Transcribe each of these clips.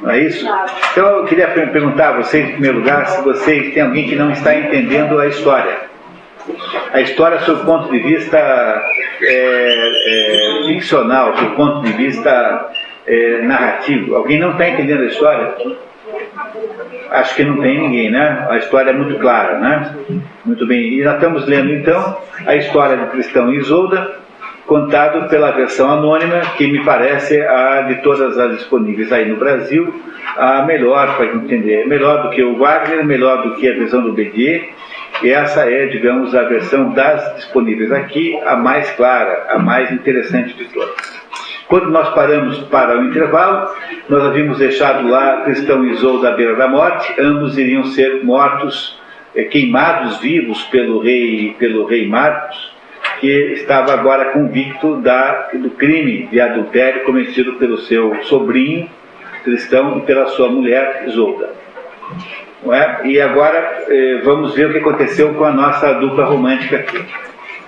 Não é isso? Então eu queria perguntar a vocês, em primeiro lugar, se vocês têm alguém que não está entendendo a história. A história, sob o ponto de vista ficcional, sob o ponto de vista narrativo. Alguém não está entendendo a história? Acho que não tem ninguém, né? A história é muito clara, né? Muito bem. E nós estamos lendo, então, a história do Cristão e Isolda, contado pela versão anônima, que me parece a de todas as disponíveis aí no Brasil, a melhor, para entender. Melhor do que o Wagner, melhor do que a versão do Bédier. E essa é, digamos, a versão das disponíveis aqui, a mais clara, a mais interessante de todas. Quando nós paramos para o intervalo, nós havíamos deixado lá Cristão e Isolda à beira da morte. Ambos iriam ser mortos, queimados vivos pelo rei Marcos, que estava agora convicto do crime de adultério cometido pelo seu sobrinho Cristão e pela sua mulher Isolda. Não é? E agora vamos ver o que aconteceu com a nossa dupla romântica aqui.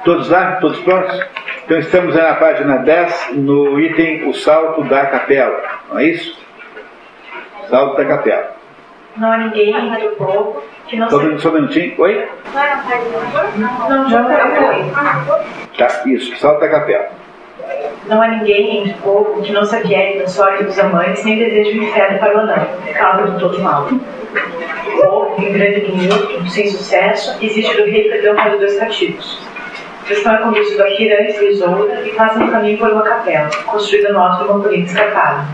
Todos lá? Todos prontos? Então estamos na página 10, no item O Salto da Capela. Não é isso? Salto da Capela. Não há ninguém entre o povo que não Só um minutinho. Oi? Não, já foi. Tá, isso. Salto da Capela. Não há ninguém entre o povo que não se aviere da sorte dos amantes, nem deseje o inferno para o anão, causa de todo mal. Ou, em grande tumulto, sem sucesso, existe do rei perdão para os 2 cativos. Cristão é conduzido aqui antes de Isolda e passa no caminho por uma capela, construída no alto de uma colina escarpada.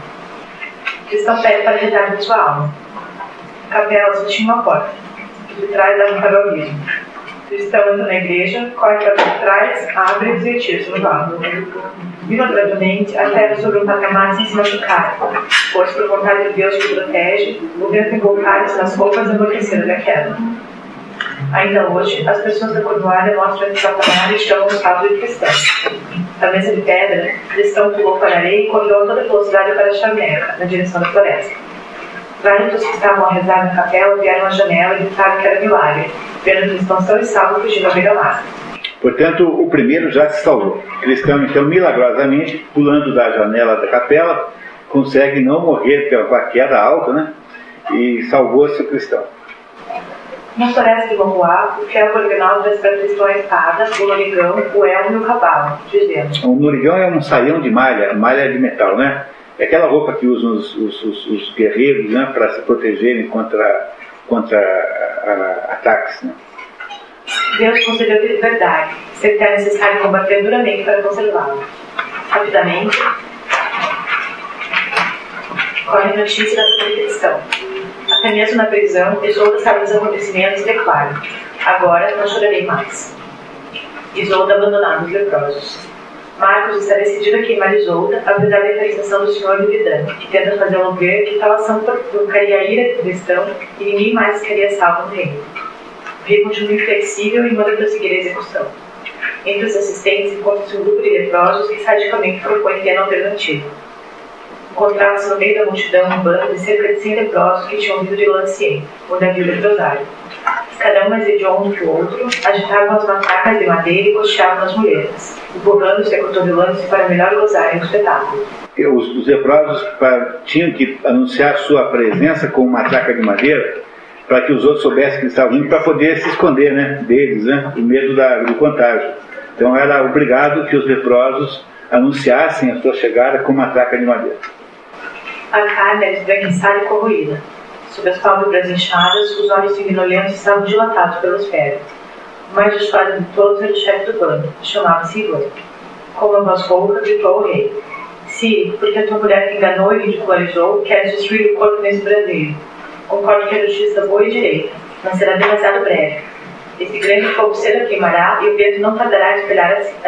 Cristão pede para retar de sua alma. A capela só tinha uma porta, que de trás dava para o abismo. Cristão entra na igreja, corre para por trás, abre e retira-se no lado. Milagrosamente, a terra sobre um patamar sem se machucar, pois por vontade de Deus que protege, o vento envolcado nas roupas amorteceram da queda. Ainda hoje, as pessoas da Cornualha mostram esse patamar e chamam os fatos de Cristão. A mesa de pedra, Cristão pulou para a areia e correu a toda velocidade para a charneca, na direção da floresta. Vários dos que estavam a rezar na capela vieram à janela e gritaram que era milagre, vendo Cristão tão e salvo fugindo à beira-mar. Portanto, o primeiro já se salvou. Cristão, então, milagrosamente, pulando da janela da capela, consegue não morrer pela queda alta, né? E salvou-se o Cristão. Na floresta de Bambuá, o fiel Borganal traz para Cristão a espada, o norigão, o elmo e o cavalo, dizendo... O norigão é um saião de malha de metal, né? É aquela roupa que usam os guerreiros, né? Para se protegerem contra ataques, né? Deus concedeu a liberdade, sempre é necessário combater duramente para conservá-la. Rapidamente, corre a notícia da sua Cristão. Até mesmo na prisão, Isolda sabe dos acontecimentos e declara: agora não chorarei mais. Isolda abandonada os leprosos. Marcos está decidido a queimar Isolda, apesar da autorização do senhor Vidano, que tenta fazê-lo ver que tal ação provocaria a ira do Cristão e ninguém mais ficaria salvo no reino. O rei continua inflexível e manda prosseguir a execução. Entre os assistentes encontra-se um grupo de leprosos que sadicamente propõe pena alternativa. Encontrava-se no meio da multidão um bando de cerca de 100 leprosos que tinham vindo de Lancier, onde havia o leprosário. Cada um mais hediondo que o outro, agitavam as macacas de madeira e costeavam as muletas, empurrando-se e acotovelando-se para melhor gozarem do espetáculo. Os leprosos tinham que anunciar sua presença com uma matraca de madeira para que os outros soubessem que eles estavam vindo, para poder se esconder, né, deles, né, o medo do contágio. Então era obrigado que os leprosos anunciassem a sua chegada com uma matraca de madeira. A carne era esbranquiçada e corroída. Sob as pálpebras inchadas, os olhos sanguinolentos estavam dilatados pelas febres. O mais disparado de todos era o chefe do bando, chamava-se Ivan. Com uma voz rouca, gritou ao rei: Ciri, porque a tua mulher te enganou e ridicularizou, queres destruir o corpo nesse braseiro. Concordo que a justiça boa e direita, mas será demasiado breve. Esse grande fogo cedo queimará e o vento não tardará a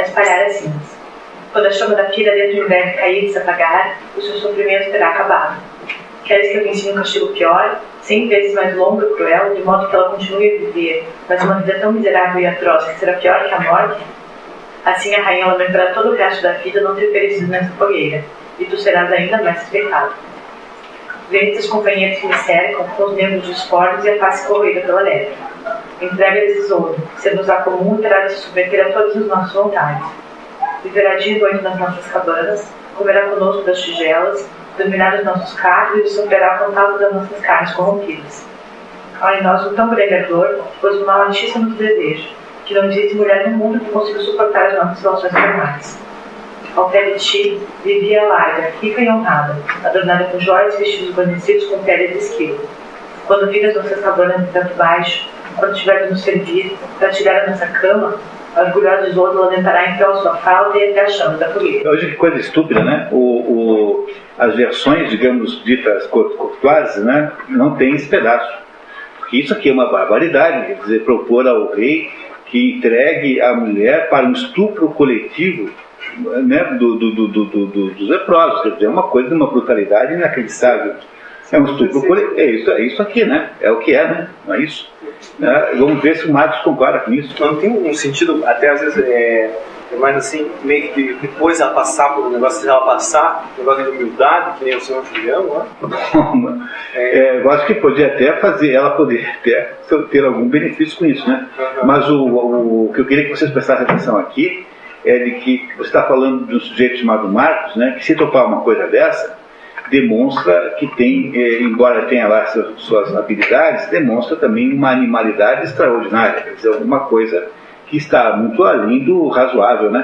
espalhar as cinzas. Quando a chama da filha dentro de um breve cair e se apagar, o seu sofrimento terá acabado. Queres que eu te ensine um castigo pior, 100 vezes mais longo e cruel, de modo que ela continue a viver, mas uma vida tão miserável e atroz que será pior que a morte? Assim a rainha lamentará todo o resto da vida não ter perecido nessa fogueira, e tu serás ainda mais respeitado. Vê os companheiros que me cercam, com os membros discordes e a face corroída pela lepra. Entrega-lhes Isolda, ser-nos-á comum e terá de se submeter a todas as nossas vontades. Viverá dia e noite nas nossas cabanas, comerá conosco das tigelas, dominar os nossos carros e superar o contato das nossas carnes corrompidas. Há em nós um tão grande ardor, pois o mal atiça nos deseja, que não existe mulher no mundo que consiga suportar as nossas relações carnais. Ao pé de ti, vivia larga, rica e honrada, adornada com joias e vestidos guarnecidos com pele de esquilo. Quando viras nossas cabanas de tanto baixo, quando tiver de nos servir, para tirar a nossa cama, a orgulhosa Isolda lamentará em pé a sua falta e até a chama da fogueira. Hoje que coisa estúpida, né? As versões, digamos, ditas courtoises, né, não tem esse pedaço. Porque isso aqui é uma barbaridade, quer dizer, propor ao rei que entregue a mulher para um estupro coletivo, né, dos leprosos. Quer dizer, é uma coisa de uma brutalidade inacreditável. É um estupro coletivo. É isso aqui, né? É o que é, né? Não é isso? Vamos ver se o Marcos concorda com isso. Não tem um sentido, até às vezes é mais assim, meio que depois ela passar por um negócio, se ela passar, um negócio de humildade, que nem o senhor Julião, né? Eu acho que podia até fazer, ela poderia até ter algum benefício com isso, né? Mas o que eu queria que vocês prestassem atenção aqui é de que você está falando de um sujeito chamado Marcos, né? Que se topar uma coisa dessa, demonstra que tem, embora tenha lá suas habilidades, demonstra também uma animalidade extraordinária, quer dizer, alguma coisa que está muito além do razoável, né?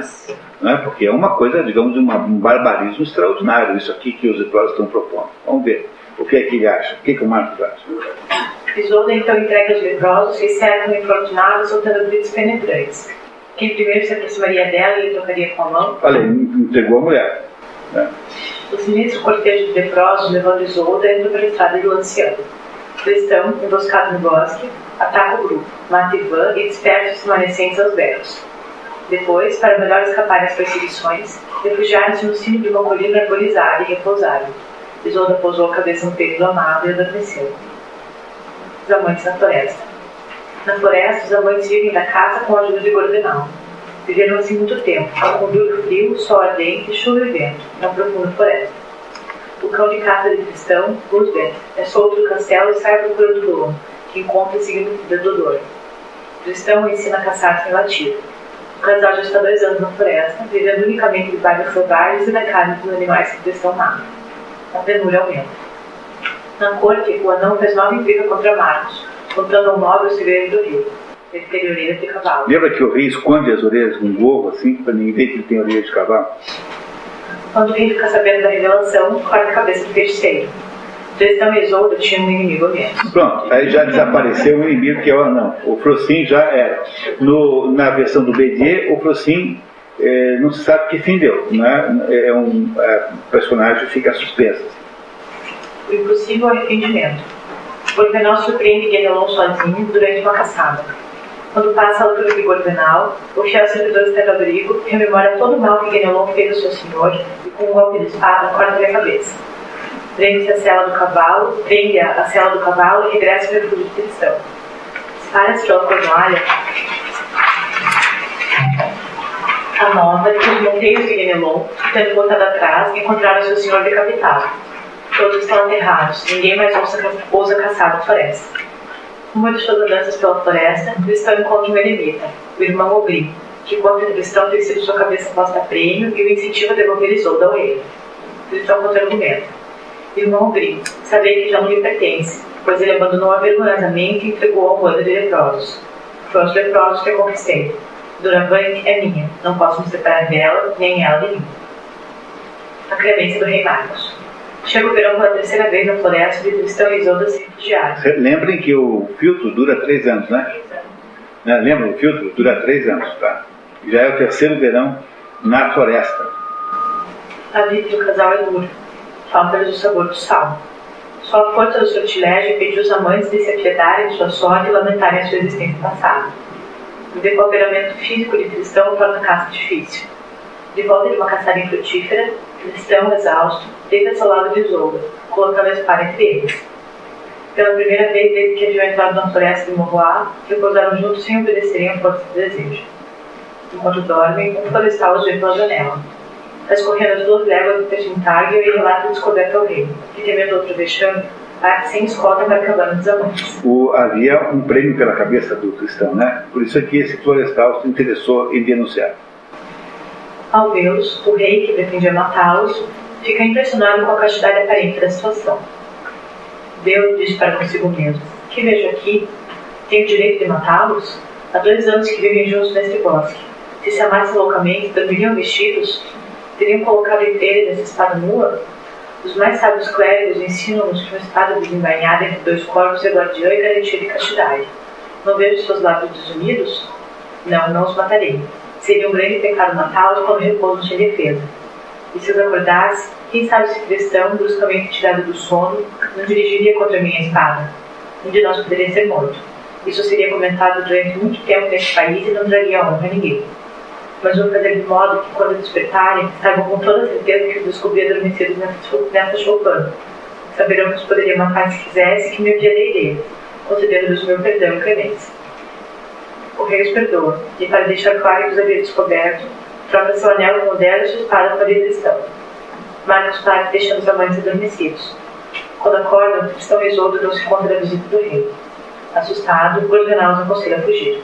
Porque é uma coisa, digamos, um barbarismo extraordinário, isso aqui que os leprosos estão propondo. Vamos ver o que é que ele acha, o que o Marcos acha. Isolda então entrega os leprosos e cercam infortunados, soltando gritos penetrantes. Quem primeiro se aproximaria dela e lhe tocaria com a mão? Olha, entregou a mulher. Né? O sinistro cortejo de leprosos, levando Isolda, entra pela estrada do ancião. Cristão, emboscado no bosque, ataca o grupo, mata Ivan e dispersa os remanescentes aos berros. Depois, para melhor escapar das perseguições, refugiaram-se no cimo de uma colina arborizada e repousaram. Isolda pousou a cabeça no peito do amado e adormeceu. Os amantes na floresta. Na floresta, os amantes vivem da caça com a ajuda de Gorvenal. Viveram assim muito tempo, com duro frio, sol ardente, chuva e vento, na profunda floresta. O cão de caça de Cristão, Gusbert, é solto do castelo e sai à procura do lobo, que encontra seguindo o dedodor. Cristão o ensina a caçar sem latir. O casal já está 2 anos na floresta, vivendo unicamente de vagas selvagens e da carne dos animais que Cristão mata. A penúria aumenta. Na corte, o anão fez nova intriga contra Marcos, contando ao nobre o segredo do rio. Ele teria orelhas de cavalo. Lembra que o rei esconde as orelhas com um gorro, assim, para ninguém ver que ele tem orelha de cavalo? Quando o rei fica sabendo da revelação, corta a cabeça do feiticeiro. Cristão e Isolda tinham um inimigo menos. Pronto, aí já desapareceu o inimigo que é o anão. O Frocin já era. Na versão do BD, o Frocin não se sabe que fim deu. Né? O personagem fica suspenso. O impossível arrependimento. Gorvenal surpreende Guenelon sozinho durante uma caçada. Quando passa a altura de Gorvenal, o fiel servidor está no abrigo, rememora todo o mal que Guenelon fez ao seu senhor e com um golpe de espada corta-lhe a cabeça. Prende-se a sela do cavalo, prende-a à sela do cavalo e regressa ao refúgio de Cristão. Dispara-se pela fornalha a nova que os monteiros de Guenelon, tendo voltado atrás, encontraram seu senhor decapitado. Todos estão aterrados, ninguém mais ousa caçar na floresta. Numa de suas andanças pela floresta, Cristão encontra um eremita, o irmão Ogri, que conta que Cristão tem sido sua cabeça posta a prêmio e o incentiva a devolver Isolda ao rei. Cristão contra-argumenta. Irmão Ogri, sabei que já não lhe pertence, pois ele abandonou-a vergonhosamente e entregou ao bando de leprosos. Foram os leprosos que a conquistei. Doravante é minha, não posso me separar dela, nem ela de mim. A clemência do rei Marcos. Chega o verão pela 3ª vez na floresta e Cristão e Isolda se refugiaram. Lembrem que o filtro dura 3 anos, né? Lembra o filtro? Dura 3 anos, tá? Já é o 3º verão na floresta. A vida do casal é dura. Falta-lhes o sabor do sal. Só a força do sortilégio impediu os amantes de se apiedarem de sua sorte e lamentarem a sua existência passada. O decalperamento físico de Cristão torna a caça difícil. De volta de uma caçada infrutífera, Cristão, exausto, deita-se ao lado de Isolda, colocando a espada entre eles. Pela primeira vez desde que haviam entrado na floresta de Morroá, repousaram juntos sem obedecerem à força do desejo. Enquanto dormem, um florestal os vê pela janela. Está escorrendo as 2 léguas do Pechintáguio e relata a descoberta ao rei, que, temendo outro vexame, parte sem escolta para a cabana dos amantes. Havia um prêmio pela cabeça do Cristão, né? Por isso é que esse florestal se interessou em denunciar. Ao vê-los, o rei, que pretendia matá-los, Fica impressionado com a castidade aparente da situação. Deus disse para consigo mesmo: que vejo aqui? Tenho o direito de matá-los? Há 2 anos que vivem juntos neste bosque. Se se amassem loucamente, dormiriam vestidos? Teriam colocado entre eles essa espada nua? Os mais sábios clérigos ensinam-nos que uma espada desembainhada entre 2 corpos é guardiã e garantia de castidade. Não vejo seus lábios desunidos? Não os matarei. Seria um grande pecado matá-los quando repousam sem defesa. E se os acordasse, quem sabe se cristão, bruscamente tirado do sono, não dirigiria contra mim a espada? Um de nós poderia ser morto. Isso seria comentado durante muito tempo neste país e não traria honra a ninguém. Mas vou fazer de modo que, quando despertarem, saibam com toda certeza que os descobri adormecidos nessa choupana. Saberão que os poderia matar se quisesse e que me odiarei deles, concedendo-lhes o meu perdão e clemência. O rei os perdoa, e para deixar claro que os havia descoberto, troca seu anel com o dela e sua espada para a cristão. Marcos parte deixando os amantes adormecidos. Quando acordam, Tristão e Isolda dão-se conta da visita do rei. Assustado, o Bordenal os aconselha a fugir.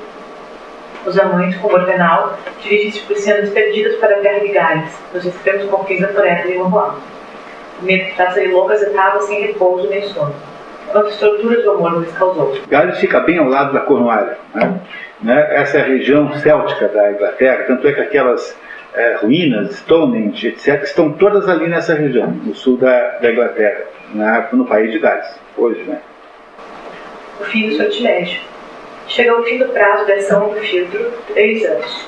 Os amantes, com o Bordenal, dirigem-se por cenas perdidas para a terra de Gales, nos extremos confins da floresta de Monroe. O medo traça-lhe longas etapas sem repouso nem sono. Quantas torturas o amor lhes causou. Gales fica bem ao lado da Cornualha, Essa é a região céltica da Inglaterra, tanto é que aquelas ruínas, Stonehenge, etc., estão todas ali nessa região, no sul da Inglaterra, no país de Gales, hoje, O fim do sortilégio. Chega ao fim do prazo da ação do filtro, 3 anos.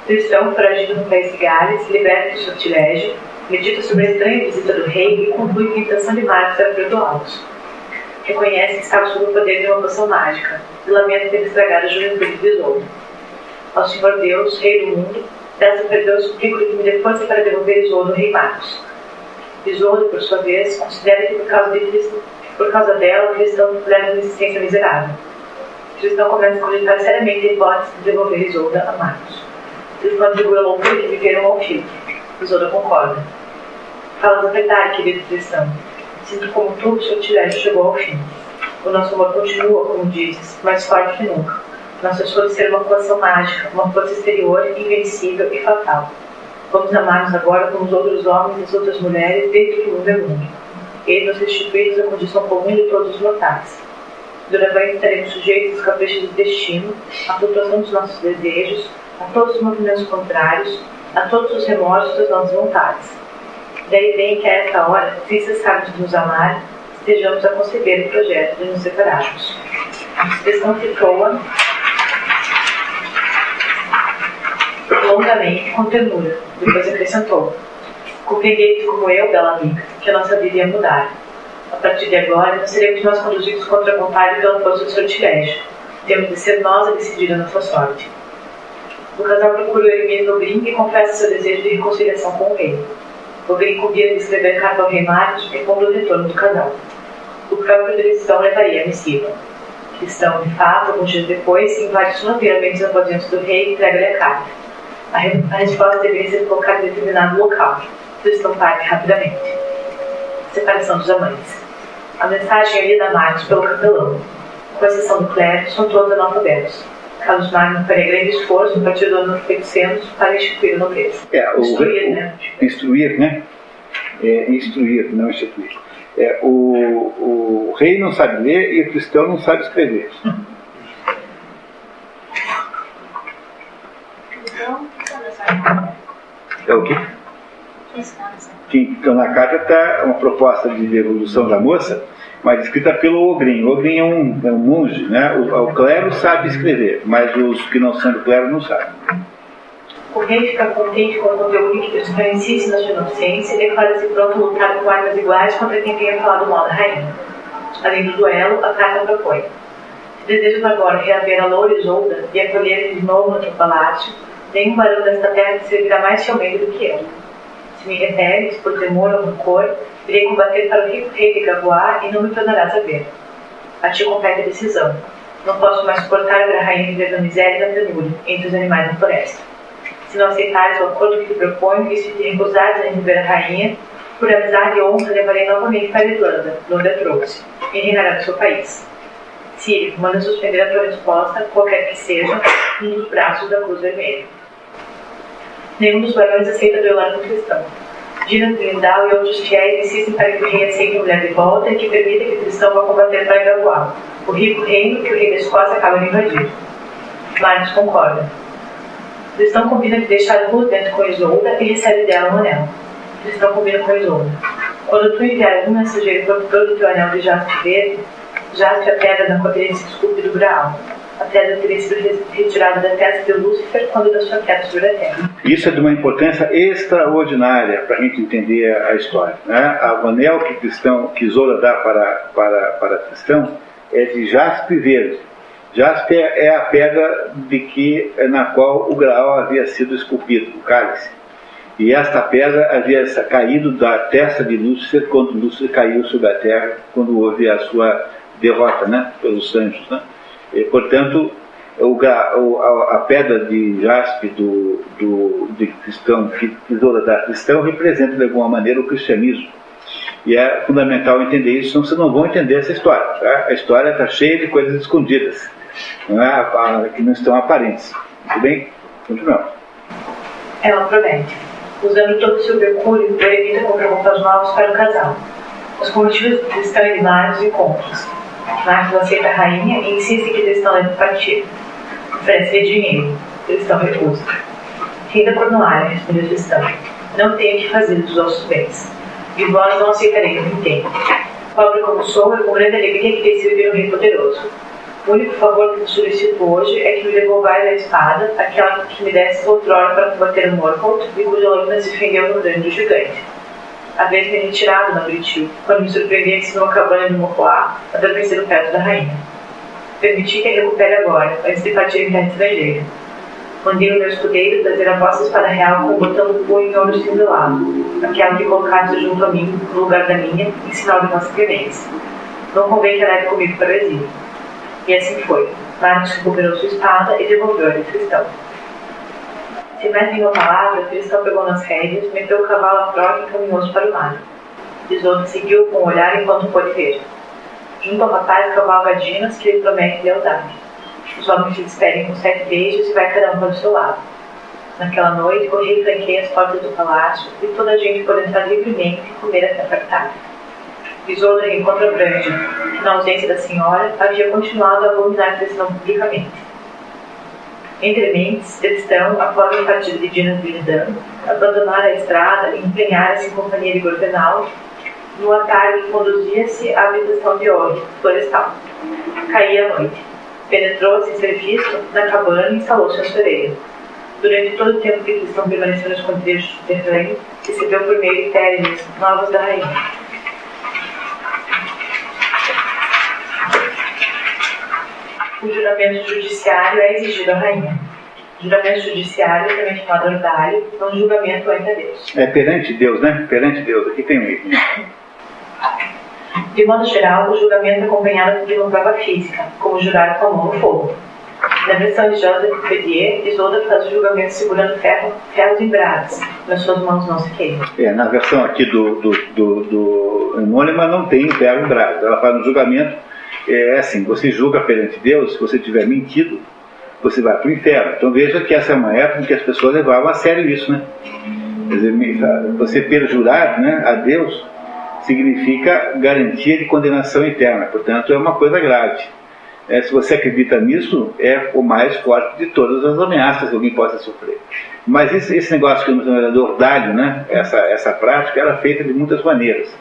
Tristão, foragido no país de Gales, liberta do sortilégio, medita sobre a estranha visita do rei e conclui que a intenção de Marcos era perdoá-los. Reconhece que estava sob o poder de uma poção mágica e lamenta ter estragado a juventude de Isolda. Ao Senhor Deus, Rei do mundo, peço perdão e suplico-lhe que me dê força para devolver Isolda ao rei Marcos. Isolda, por sua vez, considera que por causa dela, Tristão leva uma existência miserável. Tristão começa a cogitar seriamente a hipótese de devolver Isolda a Marcos. Tristão atribui a loucura que viveram ao filho. Isolda concorda. Falas a verdade, querido Tristão. Sinto como tudo o sortilégio chegou ao fim. O nosso amor continua, como dizes, mais forte que nunca. Nós deixamos de ser uma poção mágica, uma força exterior, invencível e fatal. Vamos amar-nos agora como os outros homens e as outras mulheres dentro do mundo é mundo. Ele nos restituídos à condição comum de todos os mortais. Doravante estaremos sujeitos aos caprichos do destino, à flutuação dos nossos desejos, a todos os movimentos contrários, a todos os remorsos das nossas vontades. Daí vem que a esta hora, sem cessar de nos amar, estejamos a conceber o projeto de nos separarmos. Tristão ficou-a longamente com ternura, depois acrescentou: compreendeis como eu, bela amiga, que a nossa vida ia mudar. A partir de agora, não seremos nós conduzidos contra a vontade pela força do sortilégio. Temos de ser nós a decidir a nossa sorte. O casal procura o eremita Ogrin e confessa seu desejo de reconciliação com o rei. Ogrin combina de escrever carta ao rei Marcos e pondo o retorno do casal. O próprio Tristão levaria a missiva. Tristão, de fato, alguns dias depois, invade sorrateiramente os aposentos do rei e entrega-lhe a carta. A resposta deveria ser colocada em determinado local. Tristão parte rapidamente. Separação dos amantes. A mensagem é lida a Marcos pelo capelão. Com exceção do clero, são todos analfabetos. Carlos Magno faria grande esforço a partir do ano 800 para instituir a nobreza. Instruir, não instituir. O rei não sabe ler e o cristão não sabe escrever. É o quê? Então na carta está uma proposta de devolução da moça, mas escrita pelo Ogrin. O Ogrin é um monge, o clero sabe escrever, mas os que não são do clero não sabem. O rei fica contente com o conteúdo que transparencia na sua inocência e declara-se pronto a lutar com armas iguais contra quem tenha falado mal da rainha. Além do duelo, a carta propõe: se desejas agora reaver a loura Isolda e acolher de novo no teu palácio, nenhum barão desta terra te servirá mais fielmente do que eu. Se me repeles, por temor ou rancor, irei combater para o rico rei de Gavois e não me tornarás a ver. A ti compete a decisão. Não posso mais suportar ver a rainha viver na miséria e na penúria, entre os animais da floresta. Se não aceitares o acordo que te proponho e se te recusares a reviver a rainha, por amizade e honra levarei novamente para a Irlanda, de onde a trouxe, e reinará no seu país. Círio, manda suspender a tua resposta, qualquer que seja, num dos braços da Cruz Vermelha. Nenhum dos barões aceita duelar com Tristão. Dinas de Lindau e outros fiéis insistem para que o rei aceite a mulher de volta e que permita que o cristão vá combater para Gagual, o rico reino que o rei da Escócia acaba de invadir. Magnus concorda. O cristão combina de deixar Ruth dentro com Isolda e recebe dela um anel. O cristão combina com Isolda. Quando tu enviar algum mensageiro protetor do teu anel de jaspe verde, jaspe a pedra na qual teria se esculpe do Graal. A pedra teria sido retirada da testa de Lúcifer quando da sua queda sobre a terra. Isso é de uma importância extraordinária para a gente entender a história, né? O anel que Isolda dá para cristão é de jaspe verde. Jaspe é a pedra na qual o Graal havia sido esculpido, o cálice. E esta pedra havia caído da testa de Lúcifer quando Lúcifer caiu sobre a terra, quando houve a sua derrota, né, pelos anjos, né? E, portanto, a pedra de jaspe de cristão, que Isolda dá cristão, representa de alguma maneira o cristianismo. E é fundamental entender isso, senão vocês não vão entender essa história. Tá? A história está cheia de coisas escondidas, que não estão aparentes. Muito bem? Continuamos. Ela promete. Usando todo o seu mercúrio, evita comprar roupas novas para o casal. Os comitivos estão em vários encontros. Magnus aceita a rainha e insiste que Tristão leve partir. Oferece-lhe dinheiro. Tristão recusa. Rei da Cornualha, respondeu Tristão. Não tenho que fazer dos vossos bens. E vós não aceitarei o que tenho. Pobre como sou, é com grande alegria que decidi ver um rei poderoso. O único favor que te solicito hoje é que me devolvais a espada, aquela que me desse outrora para combater o Morgoth e cuja lâmina se fendeu no grande gigante. Havia-me retirado na Britil, quando me surpreendesse numa cabana de Mocoá, adormecido perto da rainha. Permiti que a recupere agora, antes de partir em terra estrangeira. Mandei o meu escudeiro trazer a vossa espada real com o botão do punho em ouro cinzelado, aquela que colocaste junto a mim, no lugar da minha, em sinal de nossa clemência. Não convém que a leve comigo para o exílio. E assim foi. Magnus recuperou sua espada e devolveu-a a Tristão. Sem mais nenhuma palavra, Tristão pegou nas rédeas, meteu o cavalo à prova e caminhou-se para o mar. Isolda seguiu com o olhar enquanto pôde ver. Junto ao rapaz cavalga Dinas, que lhe promete lealdade. Os homens se despedem com 7 beijos e vai cada um para o seu lado. Naquela noite, o rei franqueia as portas do palácio e toda a gente pode entrar livremente e comer até fartar. Isolda reencontra Brandon, que na ausência da senhora havia continuado a abominar Tristão publicamente. Entre mentes, Tristão, após a partida de Dinas de Lindau, abandonara a estrada e empenhara-se em companhia de Gorvenal no atalho que conduzia-se à habitação de Ori, florestal. Caía a noite. Penetrou sem ser visto na cabana e instalou-se na soreira. Durante todo o tempo que Tristão permaneceu nos esconderijos subterrâneos, recebeu por meio de Térenes novas da rainha. O juramento judiciário é exigido à rainha. O juramento judiciário, também chamado ordalho, é um julgamento ante a Deus. É perante Deus, né? Perante Deus. Aqui tem um item. De modo geral, o julgamento é acompanhado de uma prova física, como jurar com a mão no fogo. Na versão de Joseph Bédier, Isolda faz o julgamento segurando ferros em brasas, mas suas mãos não se queimam. Na versão aqui do Anônima não tem ferro em brasas. Ela faz um julgamento, assim, você julga perante Deus, se você tiver mentido, você vai para o inferno. Então veja que essa é uma época em que as pessoas levavam a sério isso, né? Quer dizer, você perjurar, né, a Deus significa garantia de condenação eterna, portanto é uma coisa grave. Se você acredita nisso, é o mais forte de todas as ameaças que alguém possa sofrer. Mas esse negócio que eu chamo de ordalho, né, essa prática, era feita de muitas maneiras.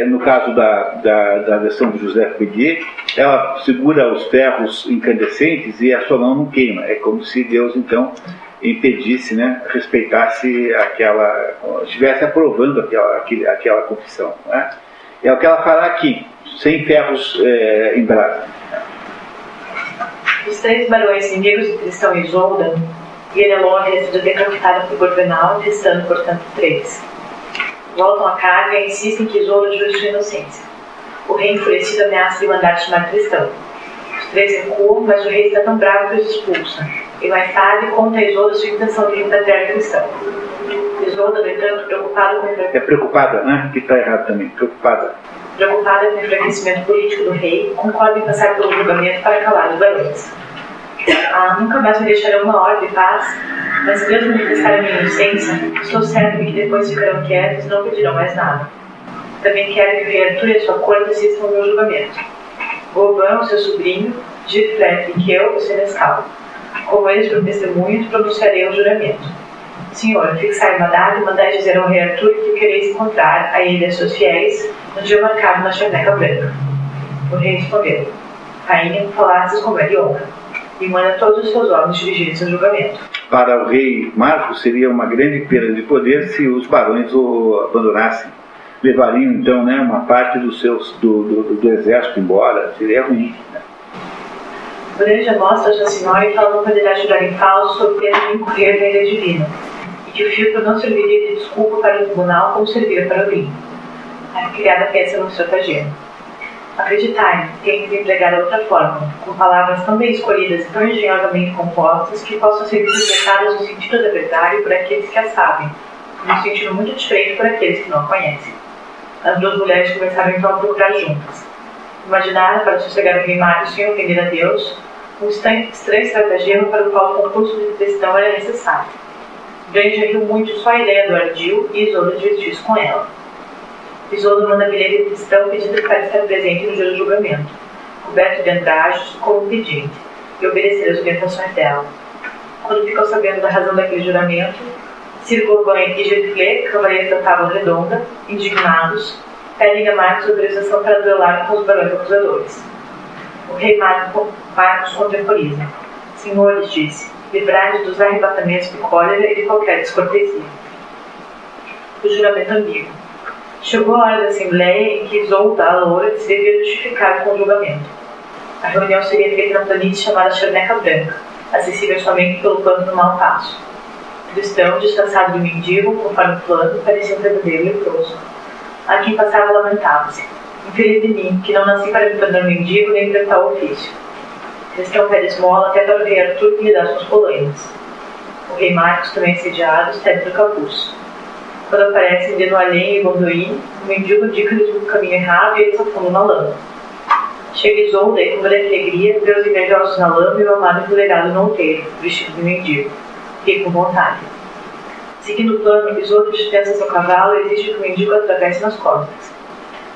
No caso da versão de Joseph Bédier, ela segura os ferros incandescentes e a sua mão não queima. É como se Deus, então, impedisse, né, respeitasse estivesse aprovando aquela confissão. Né? É o que ela fará aqui, sem ferros em brasa. Os 3 barões inimigos de Tristão e Isolda, Guenelon é decapitada por Gorvenal, restando, portanto, 3. Voltam à carga e insistem que Isolda jure sua inocência. O rei enfurecido ameaça de mandar chamar Tristão. Os 3 recuam, mas o rei está tão bravo que os expulsa. E mais tarde conta a Isolda sua intenção de repatriar Tristão. Isolda, no entanto, preocupada com o... preocupada, né? Que está errado também. Preocupada com o enfraquecimento político do rei, concorda em passar pelo julgamento para calar os barões. Nunca mais me deixarão uma hora de paz, mas se Deus manifestar a minha inocência, estou certo que depois ficarão quietos e não pedirão mais nada. Também quero que o rei Arthur e a sua corte assistam ao meu julgamento. Govan, o seu sobrinho, Giflet e eu, o senescal. Como eles por testemunhos, pronunciarei o juramento. Senhor, fixai uma data e mandai dizer ao rei Arthur que quereis encontrar a ele e as seus fiéis no dia marcado na charneca branca. O rei respondeu: Rainha, falastes como é de honra, e manda todos os seus homens dirigirem-se ao julgamento. Para o rei Marcos seria uma grande perda de poder se os barões o abandonassem. Levariam então, né, uma parte do exército embora, seria ruim. Né? O rei já mostra a sua senhora que ela não poderá jurar em falso sob pena de incorrer na ira divina, e que o filtro não serviria de desculpa para o tribunal como servira para o vinho. A criada pensa no estratagema. Acreditai-me, tenho de empregar outra forma, com palavras tão bem escolhidas e tão engenhosamente compostas que possam ser interpretadas no sentido da verdade por aqueles que a sabem, e no sentido muito diferente por aqueles que não a conhecem. As duas mulheres começaram então a procurar juntas. Imaginaram, para sossegar o rei Mário sem ofender a Deus, um estranho estratagema para o qual o concurso de detestão era necessário. Granja riu muito só a ideia do ardil e Isolda divertiu-se com ela. Isolda manda bilhete de detestão pedindo para estar presente no dia do julgamento, coberto de andrajos como pedinte, e obedecer às orientações dela. Quando ficam sabendo da razão daquele juramento, Sir Govan e Giflet, cavaleiros da Tábua Redonda, indignados, pedem a Marcos autorização para duelar com os barões acusadores. O rei Marcos contemporiza. Senhores, disse, livrai-vos dos arrebatamentos de cólera e de qualquer descortesia. O juramento ambíguo. Chegou a hora da assembleia em que Isolda, a loura, se devia justificar com o julgamento. A reunião seria feita na planície chamada Charneca Branca, acessível somente pelo plano do mau passo. Cristão, disfarçado de mendigo, conforme o plano, parecia um verdadeiro leproso. A quem passava lamentava-se. Infeliz de mim, que não nasci para me tornar mendigo nem para tal ofício. Cristão pede esmola até para o rei Arthur que lhe dá suas polainas. O rei Marcos, também assediado, cede no capuz. Quando aparecem de Noalém e Gondoin, o mendigo indica-lhes um caminho errado e eles afundam na lama. Chega Isolda e, com grande alegria, vê os invejosos na lama e o amado enfileirado no outeiro, vestido de mendigo. Fica com vontade. Seguindo o plano, Isolda dispensa seu cavalo e exige que o mendigo atravesse nas costas.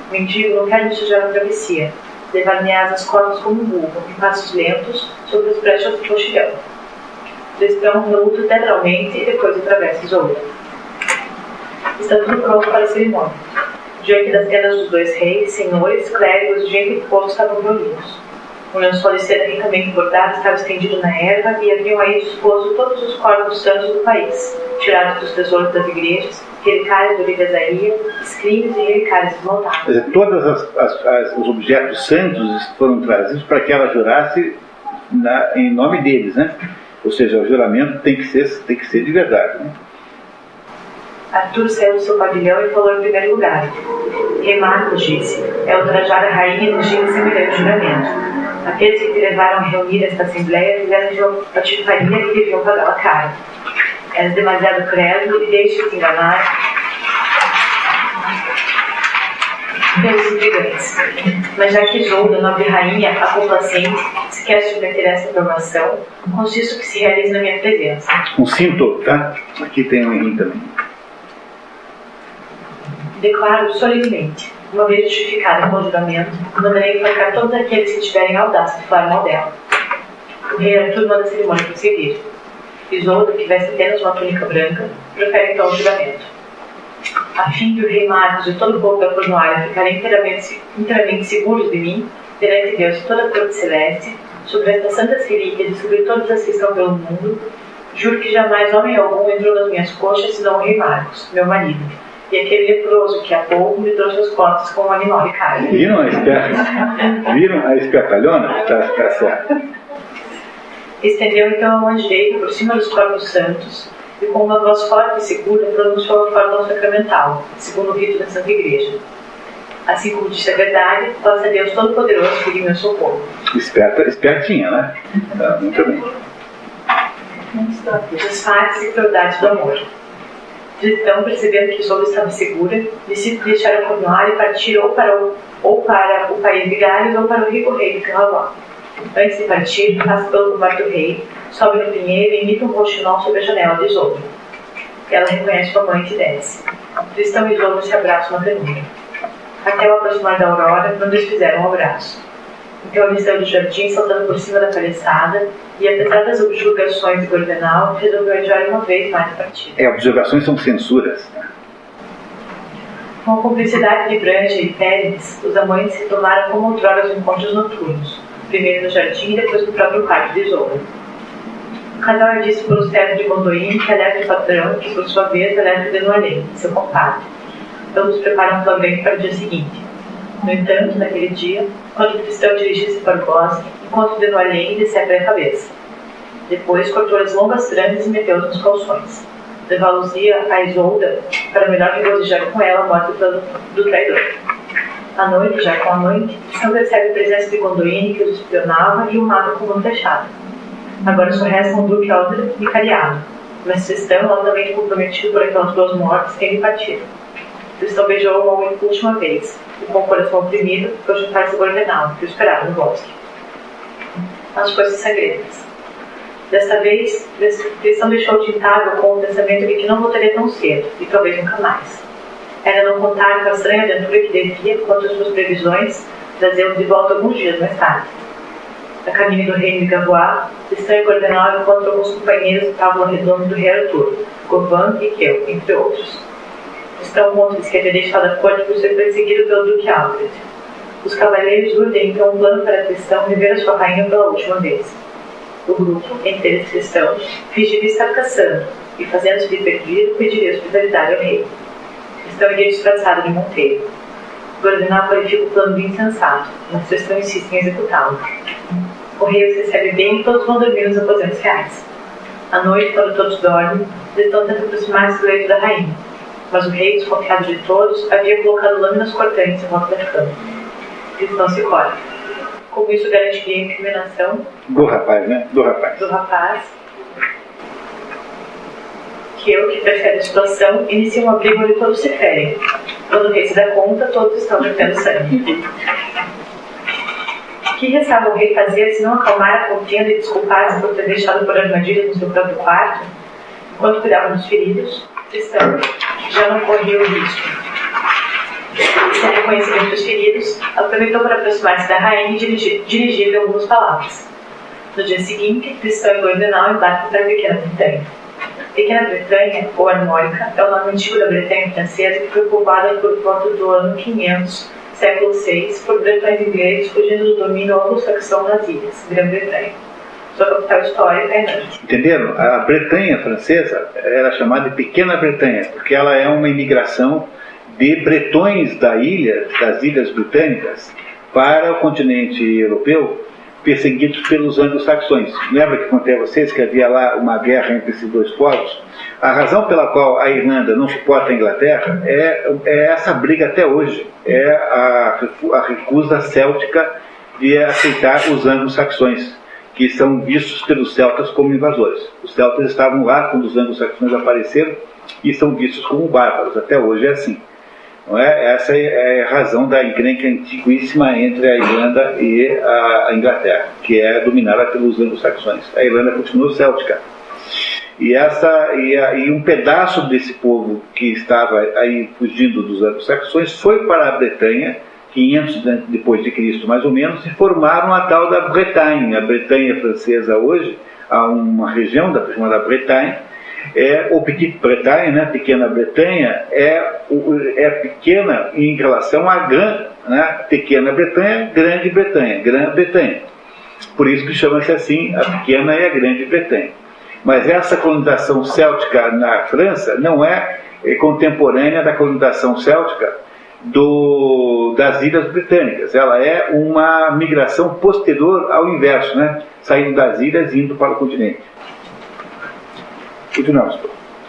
O mendigo não quer me sujar a travessia, levar-me-ás as costas como um burro, em passos lentos, sobre as brechas do coxilhão. Cristão reluta teatralmente e depois atravessa Isolda. Está tudo pronto para a cerimônia. Diante das tendas dos dois reis, senhores, clérigos e gente do povo estavam reunidos. Um lençol de seda ricamente bordado estava estendido na erva e haviam aí disposto todos os corpos santos do país, tirados dos tesouros das igrejas, relicários do rei de Azaria, escritos e relicários esmaltados. Todos os objetos santos foram trazidos para que ela jurasse em nome deles, né? Ou seja, o juramento tem que ser de verdade, né? Arthur saiu do seu pavilhão e falou em primeiro lugar. Rei Marcos disse, é ultrajar a rainha no dia de semelhante juramento. Aqueles que te levaram a reunir esta assembleia fizeram de uma patifaria que deviam pagá-la caro. És demasiado crédulo e deixe-te enganar pelos intrigantes. Mas já que Isolda, nobre rainha, a complacente, se quer submeter a essa provação, consisto que se realize na minha presença. Consinto, tá? Aqui tem um errinho também. Declaro solenemente, uma vez justificada com o juramento, mandarei enforcar todos aqueles que tiverem a audácia de falar mal dela. O rei Arthur manda a cerimônia prosseguir. Isolda, que veste apenas uma túnica branca, profere então o juramento. A fim de o rei Marcos e todo o povo da Cornualha ficarem inteiramente seguros de mim, perante Deus e toda a corte celeste, sobre estas santas relíquias e sobre todas as que estão pelo mundo, juro que jamais homem algum entrou nas minhas coxas senão o rei Marcos, meu marido, e aquele leproso que há pouco me trouxe as costas com um animal de carne. Viram a espertalhona? Tá certo. Estendeu então a mão direita por cima dos corpos santos e com uma voz forte e segura pronunciou a fórmula sacramental, segundo o rito da Santa Igreja. Assim como disse a verdade, possa Deus Todo-Poderoso pedir meu socorro. Espertinha, né? Tá, muito bem. Os fatos e crueldades do amor. Então, percebendo que Isolda estava segura, decide deixar a Cornualha e partir ou para o país de Gales ou para o rico rei de Carvalho. Antes de partir, passa pelo combate do rei, sobe no pinheiro e imita um rouxinol sobre a janela de Isolda. Ela reconhece sua mãe e desce. Tristão e Isolda se abraçam na penumbra. Até o aproximar da aurora, não desfizeram o abraço. Então ele saiu do jardim, saltando por cima da paliçada, e apesar das objurgações de Gordenal, resolveu adiar uma vez mais a partida. Objurgações são censuras. Com a cumplicidade de Branja e Pérez, os amantes se tomaram como outrora os encontros noturnos, primeiro no jardim e depois no próprio quarto de Isolda. O casal é visto por um servo de Gondoin que alerta o patrão, que por sua vez alerta Denoalém, seu compadre. Ambos preparam um flagrante para o dia seguinte. No entanto, naquele dia, quando Tristão dirigisse para o bosque, encontra Denoalém e decepra a cabeça. Depois cortou as longas tranças e meteu-os nos calções. Levá-los-ia a Isolda para melhor regozijar com ela a morte do traidor. À noite, já com a noite, Tristão percebe a presença de Gondoin que os espionava e o mata com mão fechada. Agora só restam o Duque Aldred e Cariado, mas Tristão, altamente comprometido por aquelas duas mortes, tem de partir. Tristão beijou o homem por última vez, e com o coração oprimido, foi juntar-se a Gordenal, que o esperava no bosque. As coisas sangrentas. Desta vez, Tristão deixou Tintagel com o pensamento de que não voltaria tão cedo, e talvez nunca mais. Era não contar com a estranha aventura que devia, quanto às suas previsões, trazê-lo de volta alguns dias mais tarde. A caminho do reino de Gavois, Tristão e Gordenal encontram alguns companheiros do tábua redonda do rei Arthur, Govan e Keu, entre outros. Tristão conta-lhes que havia deixado a corte por ser perseguido pelo Duque Aldred. Os cavaleiros urdem então um plano para Tristão rever a sua rainha pela última vez. O grupo, entre eles Tristão, fingiria estar caçando e, fazendo-se de perdido, pediria hospitalidade ao rei. Tristão iria disfarçado de monteiro. Gordenal qualifica o plano de insensato, mas Tristão insiste em executá-lo. O rei os recebe bem e todos vão dormir nos aposentos reais. À noite, quando todos dormem, Tristão tenta aproximar-se do leito da rainha, mas o rei, desconfiado de todos, havia colocado lâminas cortantes em volta da cama. Tristão se corta. Como isso garantiria a incriminação do rapaz, né? Do rapaz, que percebe a situação, inicia uma briga onde todos se ferem. Quando o rei se dá conta, todos estão vertendo sangue. O que restava o rei fazer se não acalmar a contenda e desculpar-se por ter deixado por armadilhas no seu próprio quarto? Enquanto cuidava dos feridos, Tristão já não corria o risco. Sem reconhecimento dos feridos, aproveitou para aproximar-se da rainha e dirigir-lhe algumas palavras. No dia seguinte, Tristão e Gordenal embarcam para a Pequena Bretanha. Pequena Bretanha, ou Armórica, é o nome antigo da Bretanha francesa que foi povoada por volta do ano 500, século VI, por bretões ingleses fugindo do domínio anglo-saxão nas ilhas, Grã-Bretanha. Sua capital histórica é Nantes. Entenderam? A Bretanha francesa era chamada de Pequena Bretanha, porque ela é uma imigração de bretões das ilhas britânicas para o continente europeu, perseguidos pelos anglo-saxões. Lembra que contei a vocês que havia lá uma guerra entre esses dois povos? A razão pela qual a Irlanda não suporta a Inglaterra é essa briga até hoje. É a recusa céltica de aceitar os anglo-saxões, que são vistos pelos celtas como invasores. Os celtas estavam lá quando os anglo-saxões apareceram e são vistos como bárbaros. Até hoje é assim. Não é? Essa é a razão da encrenca antiquíssima entre a Irlanda e a Inglaterra, que é dominada pelos anglo-saxões. A Irlanda continua céltica. E um pedaço desse povo que estava aí fugindo dos anglo-saxões foi para a Bretanha, 500 depois de Cristo mais ou menos, e formaram a tal da Bretanha. A Bretanha francesa hoje, há uma região chamada Bretanha, ou Petite Bretagne, né? Pequena Bretanha, é pequena em relação à Pequena Bretanha, Grande Bretanha, Grã-Bretanha. Por isso que chama-se assim a Pequena e a Grande Bretanha. Mas essa colonização céltica na França não é contemporânea da colonização céltica das ilhas britânicas. Ela é uma migração posterior ao inverso, né? Saindo das ilhas e indo para o continente.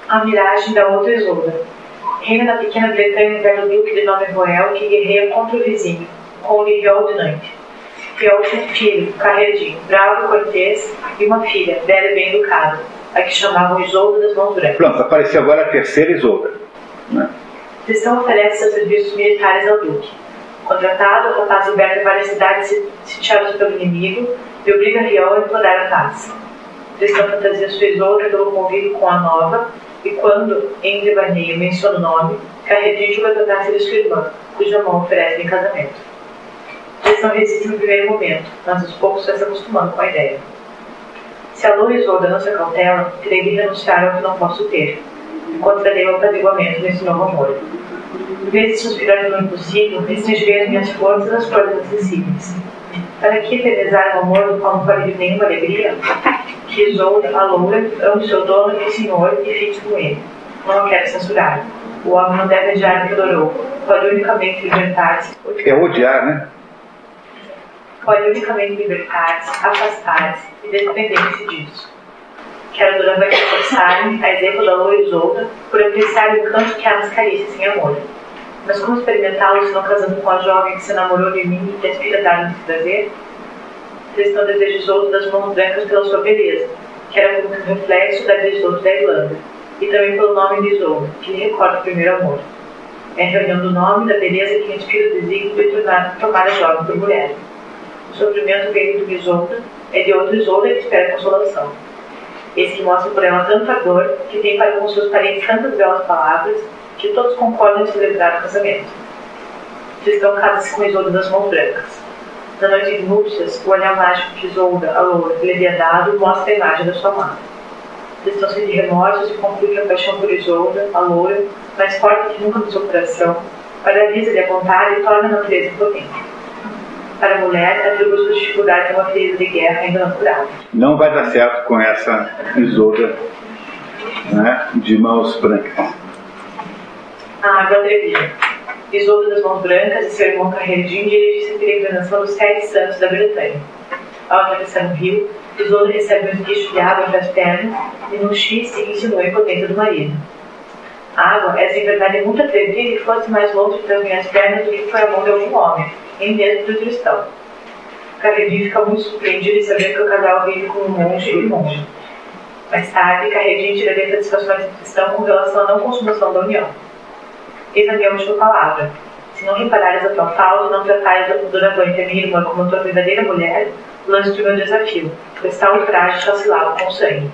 A miragem da outra Isolda. Reina da Pequena Bretanha, velho duque de nome Roel, que guerreia contra o vizinho, com o Riol de Nantes. Riol tinha um filho, Carredinho, bravo e cortês, e uma filha, bela e bem educada, a que chamavam Isolda das Mãos Brancas. Pronto, apareceu agora a terceira Isolda. Né? Tristão oferece seus serviços militares ao duque. Contratado, o rapaz liberta várias cidades sitiadas pelo inimigo e obriga Riol a implorar a paz. Tristão fantasia sua Isolda pelo convívio com a nova, e quando, em devaneio, menciona o nome, Carredin julga tratar-se de sua irmã, cuja mão oferece em casamento. Tristão resiste no primeiro momento, mas aos poucos vai se acostumando com a ideia. Se a loura Isolda não se acautela, terei de renunciar ao que não posso ter. Encontrarei o apaziguamento nesse novo amor. Em vez de suspirar pelo impossível, restringirei as minhas forças às coisas acessíveis. Para que eternizar um amor do qual não pode vir nenhuma alegria? Que Isolda, a loura, ame seu dono e senhor e fique com ele. Não a quero censurar. O homem não deve odiar o que adorou. Pode unicamente libertar-se. É odiar, né? Pode unicamente libertar-se, afastar-se e desprender-se disso. Quero duramente forçar-me, a exemplo da loura Isolda, por apreciar o encanto que há nas carícias sem amor. Mas como experimentá-lo se não casando com a jovem que se enamorou de mim e que aspira a dar-me esse prazer? Tristão deseja Isolda das mãos brancas pela sua beleza, que era como que um reflexo da de Isolda da Irlanda, e também pelo nome de Isolda, que lhe recorda o primeiro amor. É a reunião do nome e da beleza que me inspira o desígnio de tomar a jovem por mulher. O sofrimento veio de Isolda é de outra Isolda que espera consolação. Esse que mostra por ela tanta dor, que tem para com seus parentes tantas belas palavras, que todos concordam em celebrar o casamento. Tristão casa-se com Isolda das mãos brancas. Na noite de núpcias, o olhar mágico que Isolda, a loura, lhe havia dado, mostra a imagem da sua amada. Tristão sente remorsos e conclui que a paixão por Isolda, a loura, mais forte que nunca no seu coração, paralisa-lhe a vontade e torna a natureza impotente. Para a mulher, atribui suas dificuldades a uma ferida de guerra ainda não curada. Não vai dar certo com essa Isolda, né, de mãos brancas. A água atrevida. Isolda das mãos brancas e seu irmão Carredin dirige-se à peregrinação dos 7 santos da Bretanha. Ao atravessar o rio, Isolda recebe um esguicho de água entre as pernas e num xiste insinuou a impotência do marido. A água, essa em verdade é muito atrevida e fosse mais longe das minhas pernas do que foi a mão de algum homem, nem mesmo do Tristão. Carredin fica muito surpreendido em saber que o casal vive com um monge e monge. Mais tarde, Carredin tiraria satisfações de Tristão com relação à não consumação da união. Eis a minha última palavra. Se não reparares a tua falta e não tratares doravante a minha irmã como a tua verdadeira mulher, lance-te o meu desafio, pois tal ultraje te oscilava com o sangue.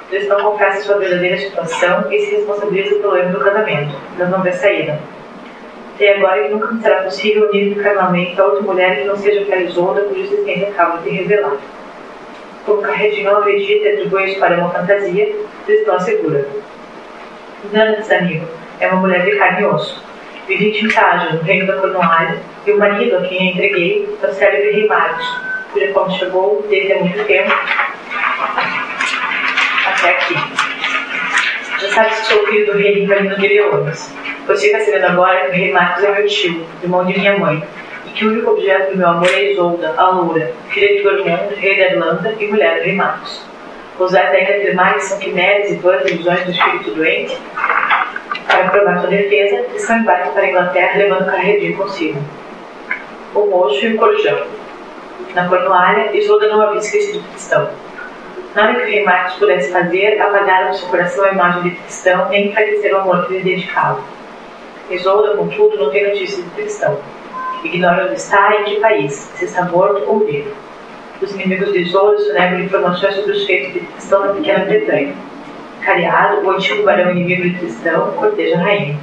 Tristão confessa sua verdadeira situação e se responsabiliza pelo erro do casamento, mas não vê saída. E agora que nunca me será possível unir-me carnalmente a outra mulher que não seja aquela Isolda cuja existência acaba de revelar. Como Carredin não acredita e atribui a história a uma fantasia, Tristão assegura. Engana-se, amigo. É uma mulher de carne e osso. Vive em Tintagem, no reino da Cornualha, e o marido a quem a entreguei é o célebre rei Marcos, cuja fome chegou desde há muito tempo até aqui. Já sabes que sou filho do rei Rivalino de Leones, pois fica sabendo agora que o rei Marcos é meu tio, irmão de minha mãe, e que o único objeto do meu amor é Isolda, a loura, filha de Gormund, rei da Irlanda e mulher do rei Marcos. Ousais ainda afirmar que são quimeras e vãs ilusões do espírito doente? Para provar sua defesa, Tristão embarca para a Inglaterra levando Carredin consigo. O mocho e o corujão. Na Cornualha, Isolda não havia esquecido Tristão. Nada que o rei Marcos pudesse fazer apagaram no seu coração a imagem de Tristão nem enfraquecer o amor que lhe dedicava. Isolda, contudo, não tem notícias de Tristão. Ignora onde está e em que país, se está morto ou vivo. Os inimigos de Isolda sonegam informações sobre os feitos de Tristão na pequena Bretanha. Cariado, o antigo barão inimigo de Tristão, corteja a rainha.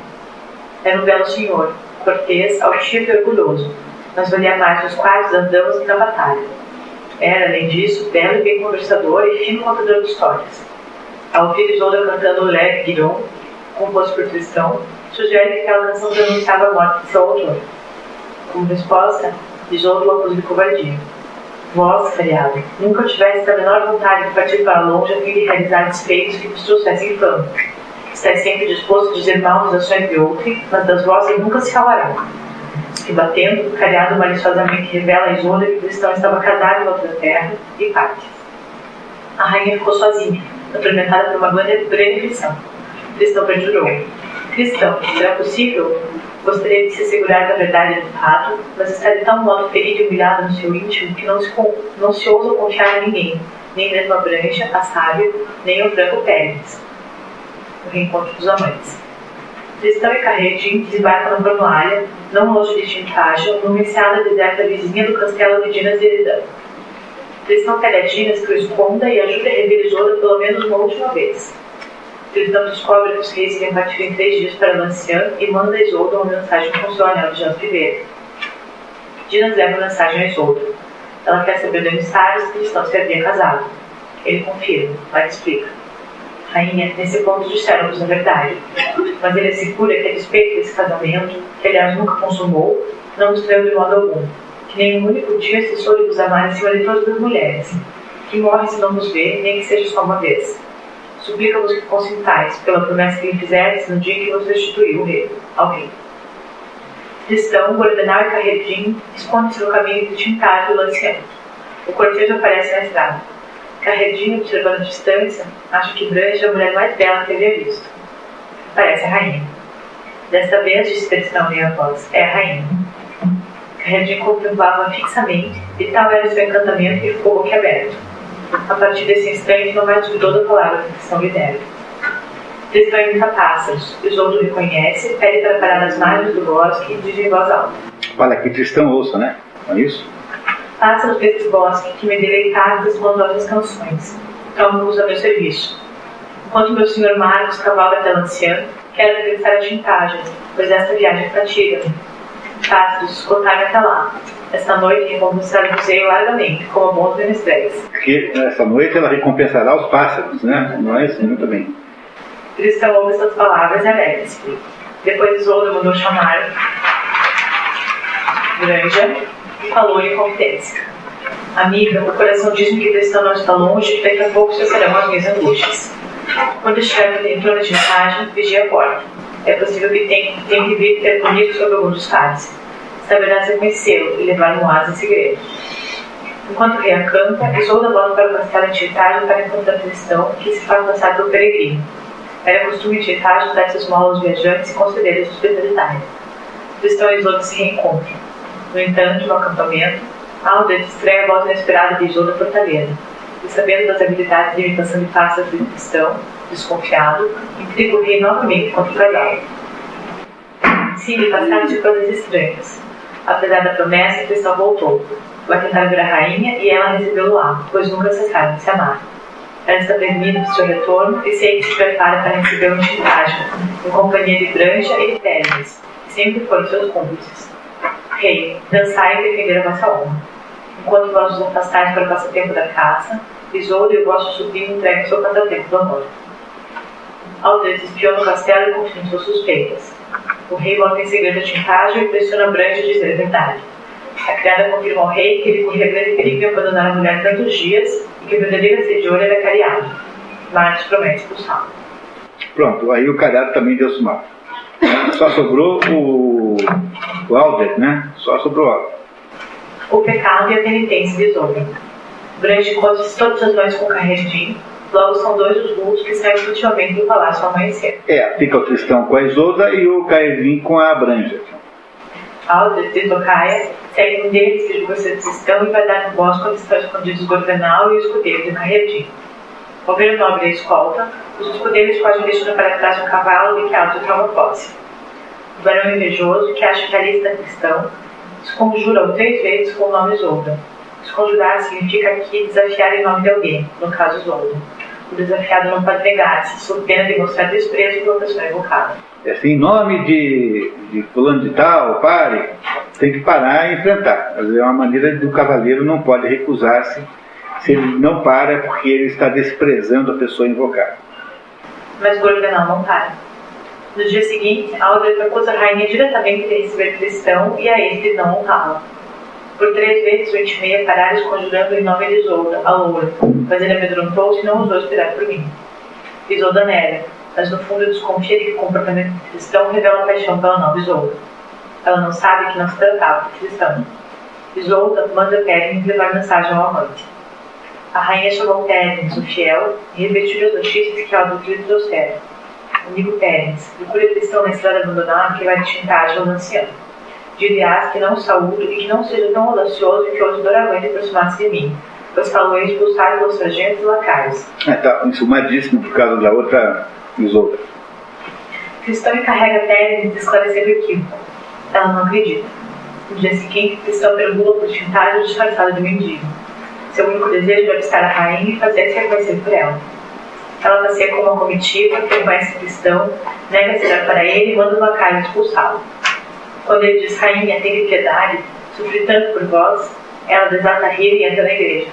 Era um belo senhor, cortês, altivo e orgulhoso, mas valia mais nos quadros das damas que na batalha. Era, além disso, belo e bem conversador e fino contador de histórias. Ao ouvir Isolda cantando o leve Guiron, composto por Tristão, sugere que aquela canção denunciava a morte de seu autor. Como resposta, Isolda o acusa de covardia. Vós, cariado, nunca tivesse a menor vontade de partir para longe a fim de realizar desfeitos que vos trouxessem fama. Estais sempre disposto a dizer mal das ações de outrem, mas das vossas nunca se calarão. E batendo, Cariado maliciosamente revela a Isolda que Tristão estava casado em outra terra e parte. A rainha ficou sozinha, atormentada por uma grande aflição. Tristão perjurou. Tristão, será possível? Gostaria de se assegurar da verdade do fato, mas está de tal modo ferido e humilhado no seu íntimo que não se ousa confiar em ninguém, nem mesmo a Brancha, a sábia, nem o Franco Pérez. O reencontro dos amantes. Tristão e Carredin desembarcam na Cornualha, não longe de Tintagel, numa enseada deserta vizinha do castelo de Dinas de Eridan. Tristão pede a Dinas que o esconda e ajuda a rever Isolda pelo menos uma última vez. Tristão descobre que os reis querem partir em 3 dias para Lancian e manda a Isolda uma mensagem com seu anel de jaspe verde. Dinas leva a mensagem a Isolda. Ela quer saber do emissário se Tristão se havia casado. Ele confirma, mas explica. Rainha, nesse ponto disseram-nos a verdade, mas ele assegura que a despeito desse casamento, que aliás nunca consumou, não nos traiu de modo algum, que nem um único dia cessou de nos amar acima de todas as mulheres, que morre se não nos vê, nem que seja só uma vez. Suplica-vos que consintais, pela promessa que lhe fizestes no dia em que vos restituiu o rei, ao rei. Tristão, Bordenal e Carredin escondem-se no caminho de Tintagel e Lancian. O cortejo aparece na estrada. Carredin, observando a distância, acha que Branja é a mulher mais bela que havia visto. Parece a rainha. Desta vez, disse Tristão em a voz, é a rainha. Carredin contemplava fixamente, e tal era o seu encantamento que ficou boquiaberto. A partir desse instante, não mais duvidou da palavra que Tristão lhe dera. Tristão imita pássaros, Isolda o reconhece, pede para parar nas margens do bosque e diz em voz alta. Fala que Tristão ouça, né? Não é isso? Pássaros desse bosque que me deleitaram das esplendorosas canções. Tomo-vos a meu serviço. Enquanto meu senhor Marcos cavalga até Lancian, quero regressar a Tintagel, pois esta viagem fatiga-me. Pássaros, escutai-me até lá. Esta noite recompensar-vos-ei largamente, como bons menestréis. Porque esta noite ela recompensará os pássaros, né? Não é isso? Muito bem. Tristão ouve essas palavras e alegra-se. Depois Isolda mandou chamar Branja e falou-lhe com confidência. Amiga, o coração diz-me que Tristão não está longe e daqui a pouco cessarão as minhas angústias. Quando estiver em torno de Tintagel, vigie a porta. É possível que tenha que vir ter comigo sobre algum dos cálices. Saberás reconhecê-lo e levar no asa em segredo. Enquanto o rei acampa, Isolda volta para o castelo em Tintagel para encontrar Tristão, que se faz passar pelo peregrino. Era costume de Tintagel dar seus mal aos viajantes e conceder-lhes hospitalidade. Tristão e Isolda se reencontram. No entanto, no acampamento, Aldred estreia a voz inesperada de Isolda Fortaleza, e sabendo das habilidades de imitação de pássaros de Tristão, desconfiado, intriga o rei novamente contra o casal. Sim, lhe passaram-se coisas estranhas. Apesar da promessa, Tristão voltou. Vai tentar ver a rainha e ela recebeu-o lá, pois nunca cessaram de se amar. Ela está prevenindo do seu retorno e sei que se prepara para recebê-lo em Tintagel, em companhia de Branja e de Pérez, que sempre foram seus cúmplices. Rei, dançai e defender a vossa honra. Enquanto vós vos afastais para o passatempo da caça, Isolda e o vosso sobrinho entregam seu passatempo do amor. Aldred espiou no castelo e confirma suas suspeitas. O rei volta em segredo a Tintagel e pressiona Branja a dizer a verdade. A criada confirma ao rei que ele corria grande perigo em abandonar a mulher tantos dias e que a verdadeira sediora era Cariado. Marcos promete expulsá-lo. Pronto, aí o Cariado também deu-se mal. Só sobrou o Aldred, né? Só sobrou o Aldred. O pecado e a penitência de Isolda. Branja conta-se todas as noites com Carredin. Logo são 2 os vultos que saem efetivamente do palácio ao amanhecer. Fica o Tristão com a Isolda e o Carredin com a Branja. Aldred deslocaia, segue um deles que julga ser Tristão e vai dar no bosque onde estão escondidos o Bordenal e o escudeiro de Carredin. Ao ver o nobre e a escolta, os escudeiros fogem deixando para trás um cavalo de que Aldred toma posse. O barão invejoso, que acha que ali está Tristão, se conjura 3 vezes com o nome Isolda. Desconjurar significa aqui desafiar em nome de alguém, no caso Isolda. O desafiado não pode negar-se, sob pena de mostrar desprezo pela pessoa invocada. Assim, em nome de fulano de tal, pare, tem que parar e enfrentar. É uma maneira do cavaleiro não pode recusar-se se ele não para porque ele está desprezando a pessoa invocada. Mas Bordenal não para. No dia seguinte, Aldred acusa a rainha diretamente de receber Tristão e a ele de não honrá-la. Por 3 vezes o intimei a parar esconjurando em nome de Isolda, a loura, mas ele amedrontou-se e não ousou esperar por mim. Isolda nega, mas no fundo desconfia de que o comportamento de Tristão revela paixão pela nova Isolda. Ela não sabe que não se tratava de Tristão. Isolda manda Pérez levar mensagem ao amante. A rainha chamou Pérez, o fiel, e repetiu as notícias que Aldred lhe trouxera. Amigo Pérez, procure Tristão na estrada abandonada que vai de Tintagel ao Lancian. Dir-lhe-ás que não saúdo e que não seja tão audacioso que hoje doravante aproximasse de mim, pois falou-ei expulsar pelos sargentos e lacaios. Está insumadíssimo por causa da outra Isolda. Cristão encarrega Pérez de esclarecer o equívoco. Ela não acredita. No dia seguinte, Cristão perambula por Tintário disfarçado de mendigo. Seu único desejo é avistar a rainha e fazer-se reconhecer por ela. Ela passeia com uma comitiva, reconhece Cristão, nega-se a dar para ele e manda os lacaios expulsá-lo. Quando ele diz: rainha, tenha piedade, sofri tanto por vós, ela desata a rir e entra na igreja.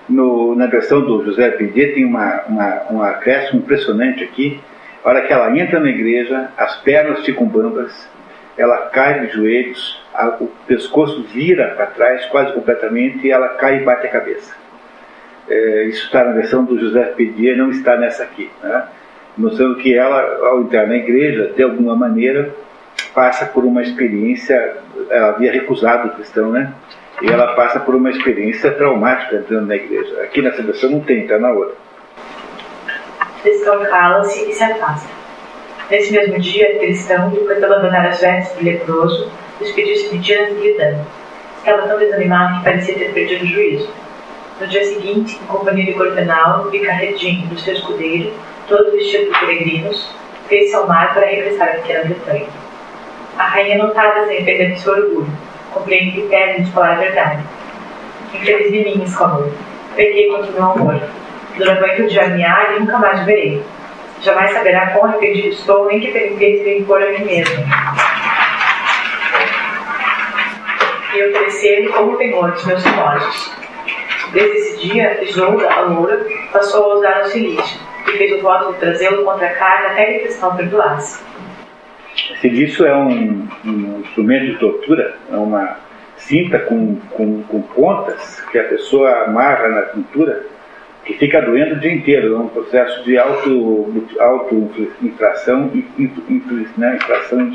Na versão do José Pedier tem um acréscimo impressionante aqui. A hora que ela entra na igreja, as pernas ficam bambas, ela cai de joelhos, o pescoço vira para trás quase completamente e ela cai e bate a cabeça. Isso está na versão do José Pedier, não está nessa aqui, né? Mostrando que ela, ao entrar na igreja, de alguma maneira, passa por uma experiência. Ela havia recusado o cristão, né? E ela passa por uma experiência traumática entrando na igreja. Aqui nessa versão não tem, está na outra. Cristão cala-se e se afasta. Nesse mesmo dia, Cristão, depois de abandonar as vestes do leproso, despediu-se de Dias gritando. Estava tão desanimado que parecia ter perdido o juízo. No dia seguinte, em companhia de Corpenal, Vicarredinho e do seu escudeiro, todos vestidos de peregrinos, fez-se ao mar para regressar à pequena Bretanha. A rainha não tarda sem perder de seu orgulho. Compreende que perde de falar a verdade. Infeliz de mim, exclamou. Peguei contra o meu amor. Durante o dia me há e nunca mais o verei. Jamais saberá quão arrependido estou, nem que permitisse me impor a mim mesmo. E oferecer-lhe como penhor dos meus primórdios. Desde esse dia, Isolda, a loura, passou a usar o silício e fez o voto de trazê-lo contra a carne até que Cristão perdoasse. Silício é um instrumento de tortura, é uma cinta com pontas que a pessoa amarra na cintura, que fica doendo o dia inteiro. É um processo de auto-infração, infração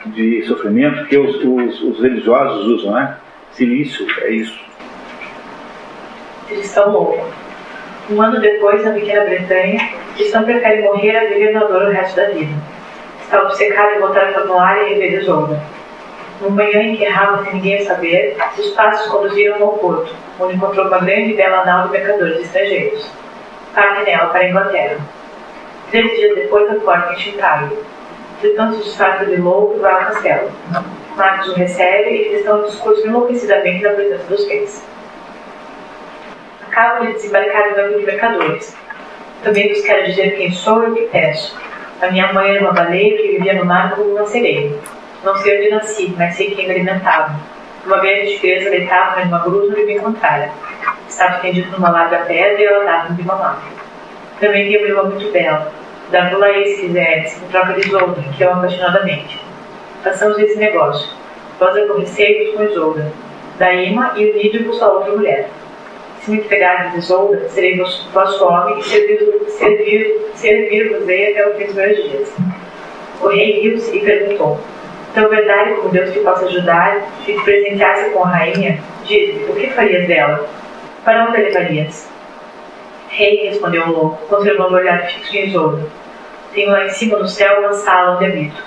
de sofrimento que os religiosos usam, né? Silício é isso. Cristão louco. Um ano depois, na pequena Bretanha, Cristão prefere morrer a viver na dor o resto da vida. Está obcecado em voltar para o ar e rever Isolda. Numa manhã em que errava sem ninguém saber, os passos conduziram ao porto, onde encontrou uma grande e bela nau de mercadores estrangeiros. Parte nela para a Inglaterra. 3 dias depois, a porta em Chicago. Cristão se disfarça de louco e vai ao castelo. Marcos o recebe e Cristão discursa enlouquecidamente na presença dos reis. Acabo de desembarcar no banco de mercadores. Também vos quero dizer quem sou e o que peço. A minha mãe era uma baleia que vivia no mar como uma sereia. Não sei onde nasci, mas sei quem me alimentava. Uma grande tigresa deitava numa gruta onde me encontrara. Estava estendido numa larga pedra e ela dava-me de mamar. Também tinha uma irmã muito bela. Dá-me-la aí, se quiseres, em troca de Isolda, que eu amo apaixonadamente. Façamos esse negócio. Vós aborrecei-vos com Isolda, da Ima e unido-vos a outra mulher. Se me entregardes Isolda, serei vosso homem e servir-vos-ei até o fim dos meus dias. O rei riu-se e perguntou: tão verdade como Deus te possa ajudar e te presenteasse com a rainha, diz-me, o que farias dela? Para onde a levarias? Rei, respondeu o louco, conservando o olhar fixo em Isolda. Tenho lá em cima no céu uma sala onde habito.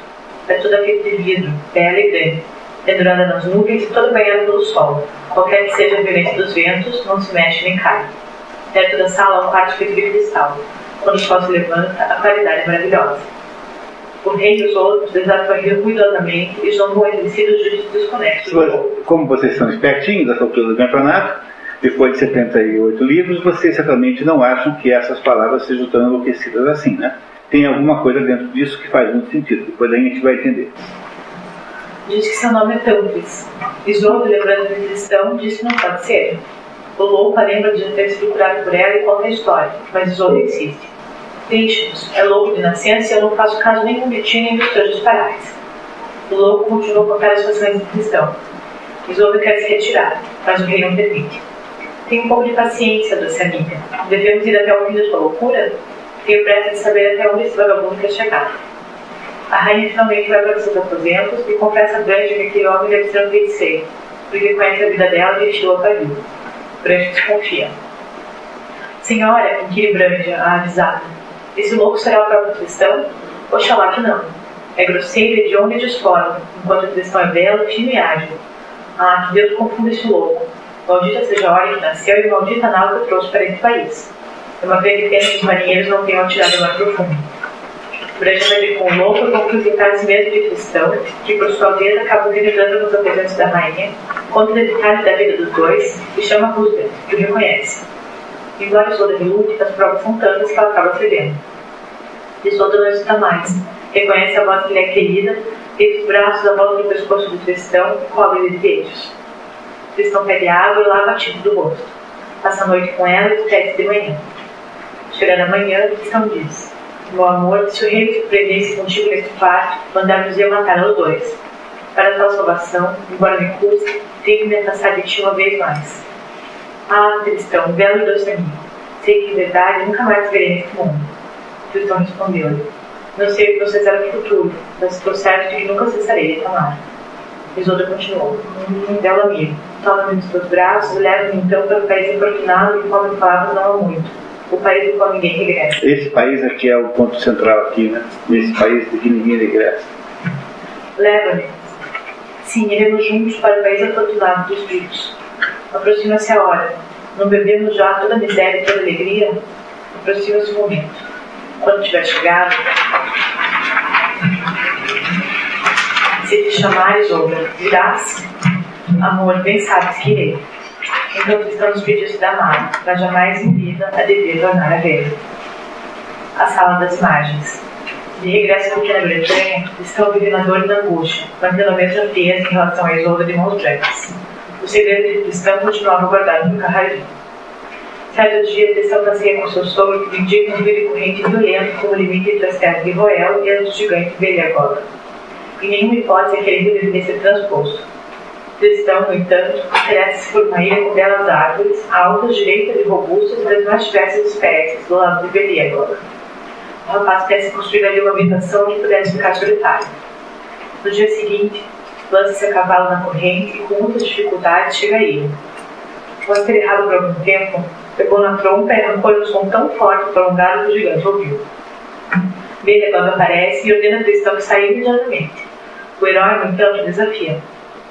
É toda feita de vidro, bela e grande, pendurada nas nuvens e toda banhada pelo sol. Qualquer que seja a violência dos ventos, não se mexe nem cai. Perto da sala há um quarto feito de cristal. Quando o sol se levanta, a claridade é maravilhosa. O rei e os outros desatam a rir ruidosamente e zombam entre si dos desconexos. Como vocês são espertinhos nessa altura do campeonato, depois de 78 livros, vocês certamente não acham que essas palavras sejam tão enlouquecidas assim, né? Tem alguma coisa dentro disso que faz muito sentido. Depois a gente vai entender. Diz que seu nome é Tampis. Isolda, lembrando que Cristão, disse que não pode ser. O louco lembra de ter sido procurado por ela e conta a história, mas Isolda insiste. Deixe-nos, é louco de nascença e eu não faço caso nenhum de ti nem dos teus disparates. O louco continuou a contar as fações de Cristão. Isolda quer se retirar, mas o rei não permite. Tenha um pouco de paciência, doce amiga. Devemos ir até o fim da tua loucura? Tenho pressa de saber até onde esse vagabundo quer chegar. A rainha finalmente vai para seus aposentos e confessa a Branche que aquele homem deve ser um feiticeiro, porque conhece a vida dela e deixou-a pariu. Branche desconfia. Senhora, inquire Branche, a avisada, esse louco será o próprio Cristão? Oxalá que não. É grosseiro e de onde desforma, enquanto o Cristão é belo, fino e ágil. Ah, que Deus confunda esse louco. Maldita seja a hora em que nasceu e maldita a nau que trouxe para esse país. É uma grande pena que os marinheiros não tenham atirado mais profundo. Brecha vai vir com o louco e conclui que esse mesmo de Tristão, que por sua vez acaba penetrando nos aposentos da rainha, contra o detalhe da vida dos dois, e chama Roosevelt, que o reconhece. Embora Isolda relute, as provas são tantas que ela acaba cedendo. Isolda não hesita mais, reconhece a voz que lhe é querida, deita os braços à volta do pescoço de Tristão e cobre-lhe de beijos. Tristão pede água e lava a tinta do rosto. Passa a noite com ela e despede de manhã. Chegando amanhã, Tristão diz: meu amor, se o rei me surpreendesse contigo nesse quarto, mandar-nos eu matar os dois. Para tal salvação, embora me custe, tenho que me afastar de ti uma vez mais. Ah, Tristão, belo e doce amigo, sei que em verdade nunca mais verei neste mundo. Tristão respondeu-lhe: não sei o que você será no futuro, mas estou certo de que nunca cessarei de amar. Isolda continuou: belo amigo, toma-me nos teus braços e leva-me então para o país infortunado e qual me palavras não há muito. O país do qual ninguém regressa. Esse país aqui é o ponto central aqui, né? Esse país de que ninguém regressa. Leva-me. Sim, iremos juntos para o país afortunado dos vivos. Aproxima-se a hora. Não bebemos já toda a miséria e toda a alegria? Aproxima-se o momento. Quando tiver chegado, se te chamares, Isolda, dirás: amor, bem sabes que irei. Então Tristão despediu-se da amada, mas jamais em vida a devia tornar a ver. A sala das imagens. De regresso à pequena Bretanha, Tristão vive na dor e na angústia, mantendo a mesma frieza em relação à Isolda de mãos brancas. O segredo de Tristão continuava guardado no carralhinho. Certo dia, Tristão passeia com seu sogro que lhe indica um rio corrente violento como limite entre as terras de Roel e as do gigante Beliagoga. Em nenhuma hipótese aquele rio deveria ser transposto. Tristão, no entanto, interessa-se por uma ilha com belas árvores, altas, direitas e robustas e das mais diversas espécies, do lado de Beliagoga. O rapaz pensa construir ali uma habitação que pudesse ficar solitária. No dia seguinte, lança-se a cavalo na corrente e com muitas dificuldades chega a ilha. Após ter errado por algum tempo, pegou na trompa e arrancou-lhe um som tão forte e prolongado que o gigante ouviu. Beliagoga aparece e ordena a Tristão que saia imediatamente. O herói, no entanto, desafia: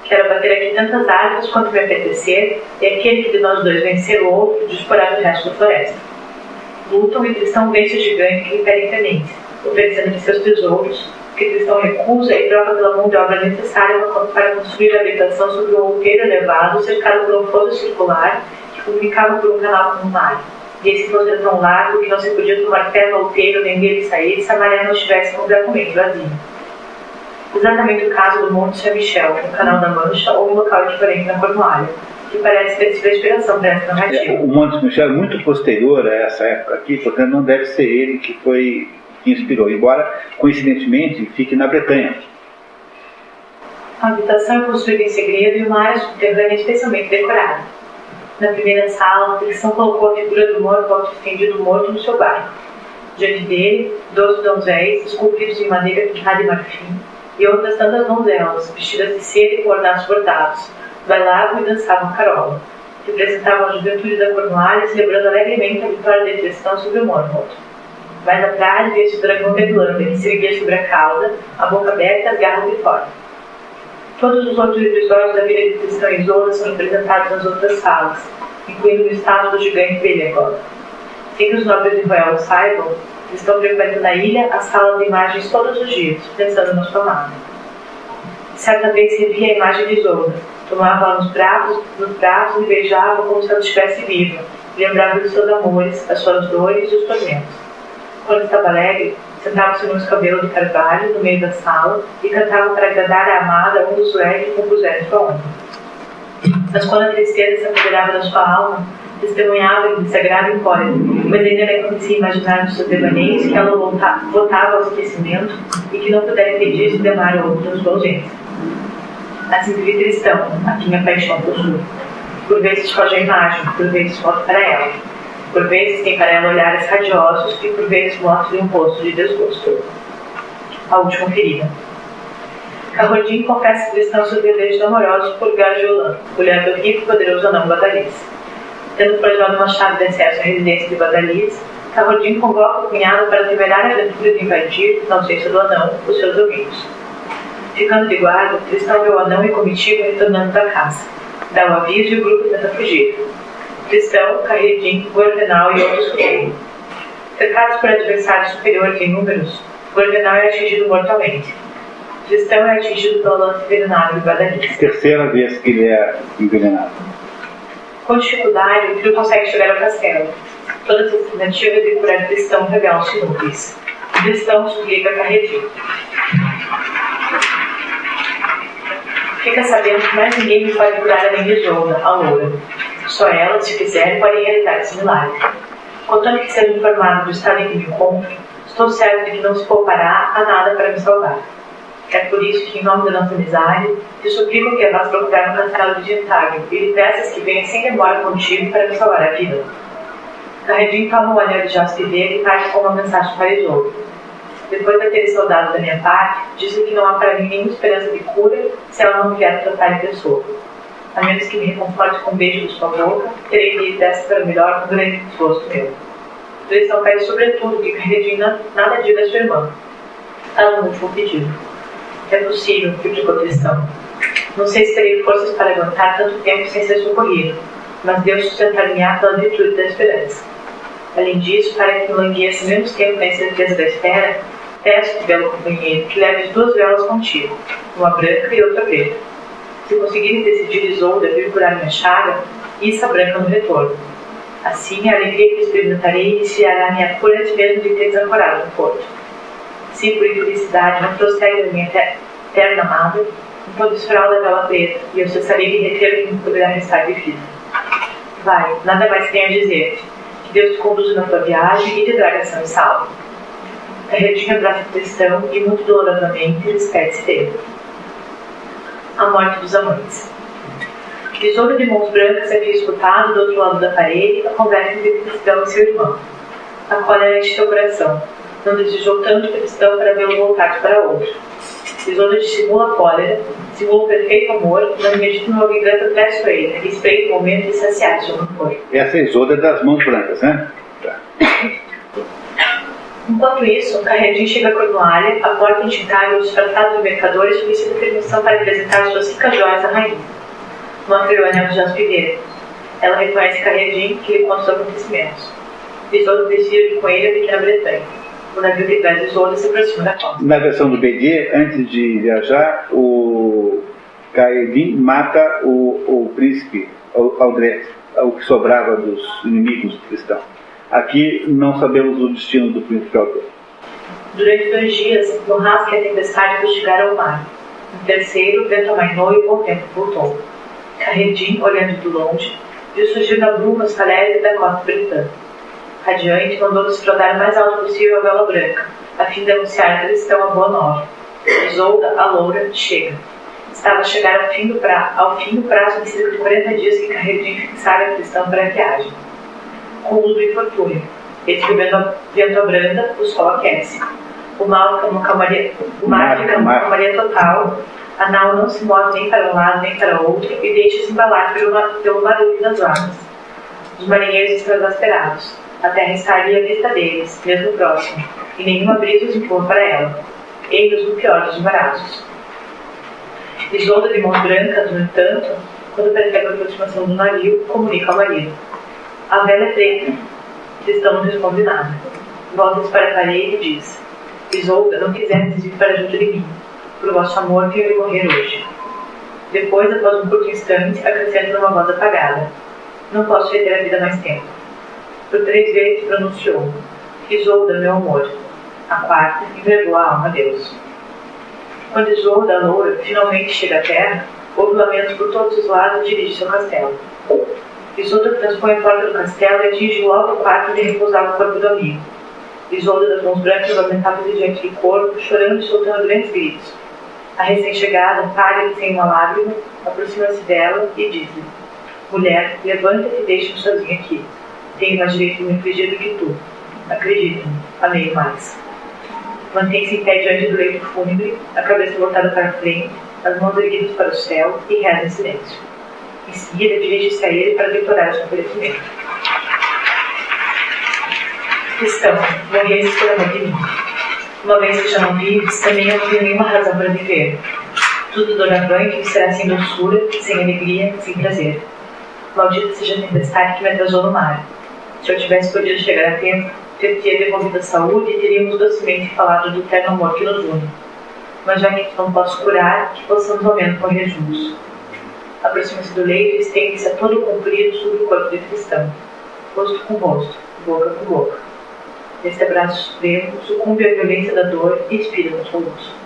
quero bater aqui tantas árvores quanto me apetecer, e aquele que de nós dois vencer o outro disporá do resto da floresta. Lutam e Tristão vence o gigante que lhe pede clemência, oferecendo-lhe seus tesouros, que Tristão recusa e troca pela mão de obra necessária para construir a habitação sobre um outeiro elevado cercado por um fosso circular que comunicava por um canal com o mar. E esse fosso era tão largo que não se podia tomar pé no outeiro nem dele sair se a maré não estivesse completamente vazia. Exatamente o caso do Monte Saint-Michel, no Canal da Mancha ou um local diferente na Cornualha, que parece ter sido a inspiração para essa narrativa. O Monte Saint-Michel é muito posterior a essa época aqui, portanto não deve ser ele que inspirou, embora coincidentemente fique na Bretanha. A habitação é construída em segredo e uma área subterrânea especialmente decorada. Na primeira sala, a Tristão colocou a figura do morto estendido morto no seu barco. Diante dele, 12 donzéis, esculpidos em madeira pintada e marfim, e outras tantas donzelas, vestidas de seda e com ornatos bordados, bailavam e dançavam carola, representavam a juventude da Cornualha celebrando alegremente a vitória de Tristão sobre o Mormont. Mais atrás, via-se o dragão de Irlanda, que se erguia sobre a cauda, a boca aberta e as garras de fora. Todos os outros episódios da vida de Tristão e Isolda são representados nas outras salas, incluindo o estado do gigante Beliagoga. Sem que os nobres de Roel saibam, Tristão frequentando a ilha a sala de imagens todos os dias, pensando na sua amada. Certa vez revia a imagem de Isolda, tomava-a nos braços e beijava como se ela estivesse viva, e lembrava dos seus amores, das suas dores e os tormentos. Quando estava alegre, sentava-se nos cabelos de carvalho, no meio da sala, e cantava para agradar a amada um dos duetos que compuseram sua honra. Mas quando a tristeza se apoderava da sua alma, testemunhava-lhe de sagrado e cólera, mas ainda não conseguia imaginar nos seus devaneios que ela voltava ao esquecimento e que não pudera impedir de amar o outro na sua ausência. Assim vive Tristão, a quem a paixão possui. Por vezes foge a imagem, por vezes volta para ela. Por vezes tem para ela olhares radiosos e por vezes mostra-lhe um rosto de desgosto. A última ferida. Carrodin confessa que Tristão seus desejos amorosos por Gargiolan, mulher do rico e poderoso anão Badaliz. Tendo forjado uma chave de acesso à residência de Badaliz, Carrodin convoca o cunhado para a temerária aventura de invadir, na ausência do anão, os seus domínios. Ficando de guarda, Tristão vê o anão e comitiva retornando da caça. Dá o aviso e o grupo tenta fugir. Tristão, Carrodin, Guardenal e outros fugem. Cercados por adversários superiores em números, O Ordenal é atingido mortalmente. Tristão é atingido pelo lance envenenado de Badalista. Terceira vez que ele é envenenado. Com dificuldade, o trio consegue chegar ao castelo. Todas as tentativas de curar Tristão revelam-se inúteis. Tristão suplica a Carredinho. Fica sabendo que mais ninguém me pode curar além de Isolda, a loura. Só ela, se quiser, pode realizar esse milagre. Contanto que seja informado do estado em que me encontro, estou certo de que não se poupará a nada para me salvar. É por isso que, em nome da nossa amizade, te suplico que vás procurar no castelo de Dintário e lhe peças que venha sem demora contigo para me salvar a vida. Carredinho toma o anel de jaspe dele e parte com uma mensagem para Isolda. Depois de ter saudado da minha parte, disse que não há para mim nenhuma esperança de cura se ela não vier tratar em pessoa. A menos que me reconforte com um beijo de sua boca, terei que ir dessa para melhor com um grande desgosto meu. Tristão pede sobretudo que Carredinho nada diga a sua irmã. Ela não foi pedido. É possível, replicou Tristão. Não sei se terei forças para aguentar tanto tempo sem ser socorrido, mas Deus sustentar-me-á pela virtude da esperança. Além disso, para que me langueça menos tempo na incerteza da espera, peço-te, belo companheiro, que leves 2 velas contigo, uma branca e outra preta. Se conseguires decidir Isolda vir curar minha chaga, isso a branca no retorno. Assim, a alegria que experimentarei iniciará a minha cura antes mesmo de ter desancorado no porto. Se por infelicidade não trouxeres a minha eterna amada, então desfralda a vela preta, e eu cessarei de reter o que me poderá restar de vida. Vai, nada mais tenho a dizer-te. Que Deus te conduza na tua viagem e te traga são e salvo. Carredinho abraça Tristão e, muito dolorosamente, despede-se dele. A morte dos amantes. Isolda de mãos brancas havia escutado, do outro lado da parede, a conversa entre Tristão e seu irmão. A cólera enche seu coração. Não desejou tanto Tristão para vê-lo voltar para outro. Isolda dissimula a cólera, simula o perfeito amor, não medita numa vingança traiçoeira e espreita o momento de saciar seu rancor. Essa é Isolda das mãos brancas, né? Tá. Enquanto isso, Carredinho chega a Cornualha, a porta entintada dos tratados de mercadores solicita permissão para apresentar suas 5 joias à rainha. Mostra o anel de jaspe verde. Ela reconhece Carredinho, que lhe conta os acontecimentos. Isolda decide com ele a pequena Bretanha. O navio que traz Isolda se aproxima da costa. Na versão do BD, antes de viajar, o Carredinho mata o príncipe Aldred, o que sobrava dos inimigos cristãos. Aqui não sabemos o destino do príncipe Aldred. Durante 2 dias, no rasgo e a tempestade fustigaram o mar. No terceiro, o vento amainou e o bom tempo voltou. Carredinho, olhando de longe, viu surgir na bruma os falésios da costa britânica. Radiante, mandou desfrudar o mais alto possível a vela branca, a fim de anunciar a Tristão a boa nova. Isolda, a loura, chega. Estava a chegar ao fim do prazo de cerca de 40 dias que Carredinho fixara a Tristão para a viagem. Cúmulo do infortúnio. Eis que o vento abranda, o sol aquece. O mar fica numa calmaria total, a nau não se move nem para um lado nem para outro e deixa-se embalar pelo barulho das águas. Os marinheiros estão exasperados. A terra está ali à vista deles, mesmo próximo, e nenhuma brisa os empurra para ela. Eles no pior dos embaraços. Isolda de mãos brancas, no entanto, quando percebe a aproximação do navio, comunica ao marido. A vela é preta. Tristão não responde nada. Volta-se para a parede e diz: Isolda, não quisestes vir para junto de mim. Por vosso amor, venho morrer hoje. Depois, após um curto instante, acrescenta numa voz apagada: Não posso reter a vida mais tempo. Por 3 vezes pronunciou: Isolda, meu amor. A quarta entregou a alma a Deus. Quando Isolda, a loura, finalmente chega à terra, houve lamentos por todos os lados e dirige-se ao castelo. Isolda transpõe a porta do castelo e atinge logo o quarto de repousar o corpo do amigo. Isolda, das mãos brancas, lamentava-se diante do corpo, chorando e soltando grandes gritos. A recém-chegada, pálida e sem uma lágrima, aproxima-se dela e diz-lhe: Mulher, levanta-te e deixa-me sozinha aqui. Tenho mais direito de me infligir do que tu. Acredita-me, amei mais. Mantém-se em pé diante do leito fúnebre, a cabeça voltada para a frente, as mãos erguidas para o céu e reza em silêncio. Em seguida, dirige-se a ele para declarar o seu oferecimento. Tristão, morresses por amor de mim. Uma vez que já não vives, também eu não tenho nenhuma razão para viver. Tudo doravante me será sem doçura, sem alegria, sem prazer. Maldita seja a tempestade que me atrasou no mar. Se eu tivesse podido chegar a tempo, ter devolvido a saúde e teríamos docemente falado do eterno amor que nos une. Mas já que não posso curar, que possamos ao menos morrer juntos. Aproxima-se do leito e estende-se a todo comprido sobre o corpo de cristão, rosto com rosto, boca com boca. Neste abraço supremo, sucumbe à violência da dor e expira no soluço.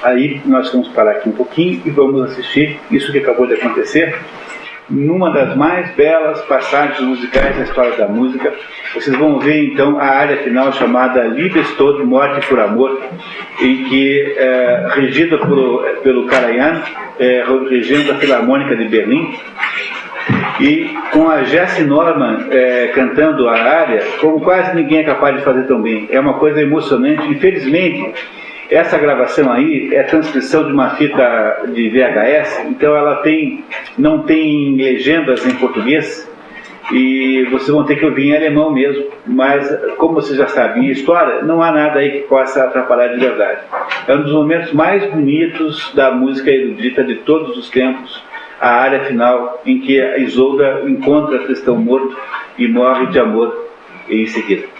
Aí nós vamos parar aqui um pouquinho e vamos assistir isso que acabou de acontecer. Numa das mais belas passagens musicais da história da música, vocês vão ver então a área final chamada Liebestod, Morte por Amor, em que, regida pelo Karajan, regendo a Filarmônica de Berlim, e com a Jesse Norman cantando a área, como quase ninguém é capaz de fazer tão bem. É uma coisa emocionante. Infelizmente, essa gravação aí é transcrição de uma fita de VHS, então ela não tem legendas em português, e vocês vão ter que ouvir em alemão mesmo, mas como vocês já sabem a história, não há nada aí que possa atrapalhar de verdade. É um dos momentos mais bonitos da música erudita de todos os tempos, a área final em que a Isolda encontra Tristão morto e morre de amor em seguida.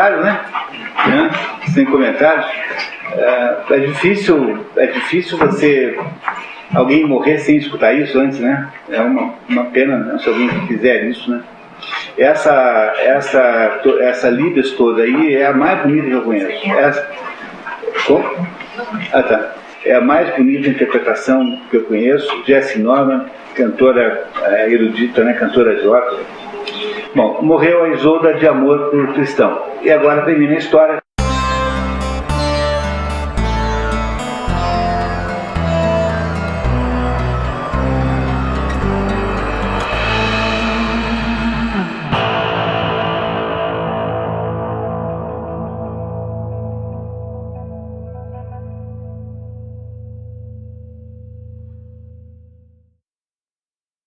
comentários, né? Sem comentários. É difícil alguém morrer sem escutar isso antes, né? É uma pena, né, se alguém fizer isso, né? Essa Libes toda aí é a mais bonita que eu conheço. Como? Tá. É a mais bonita interpretação que eu conheço. Jessie Norman, cantora erudita, né? Cantora de ópera. Bom, morreu a Isolda de amor por Tristão. E agora termina a história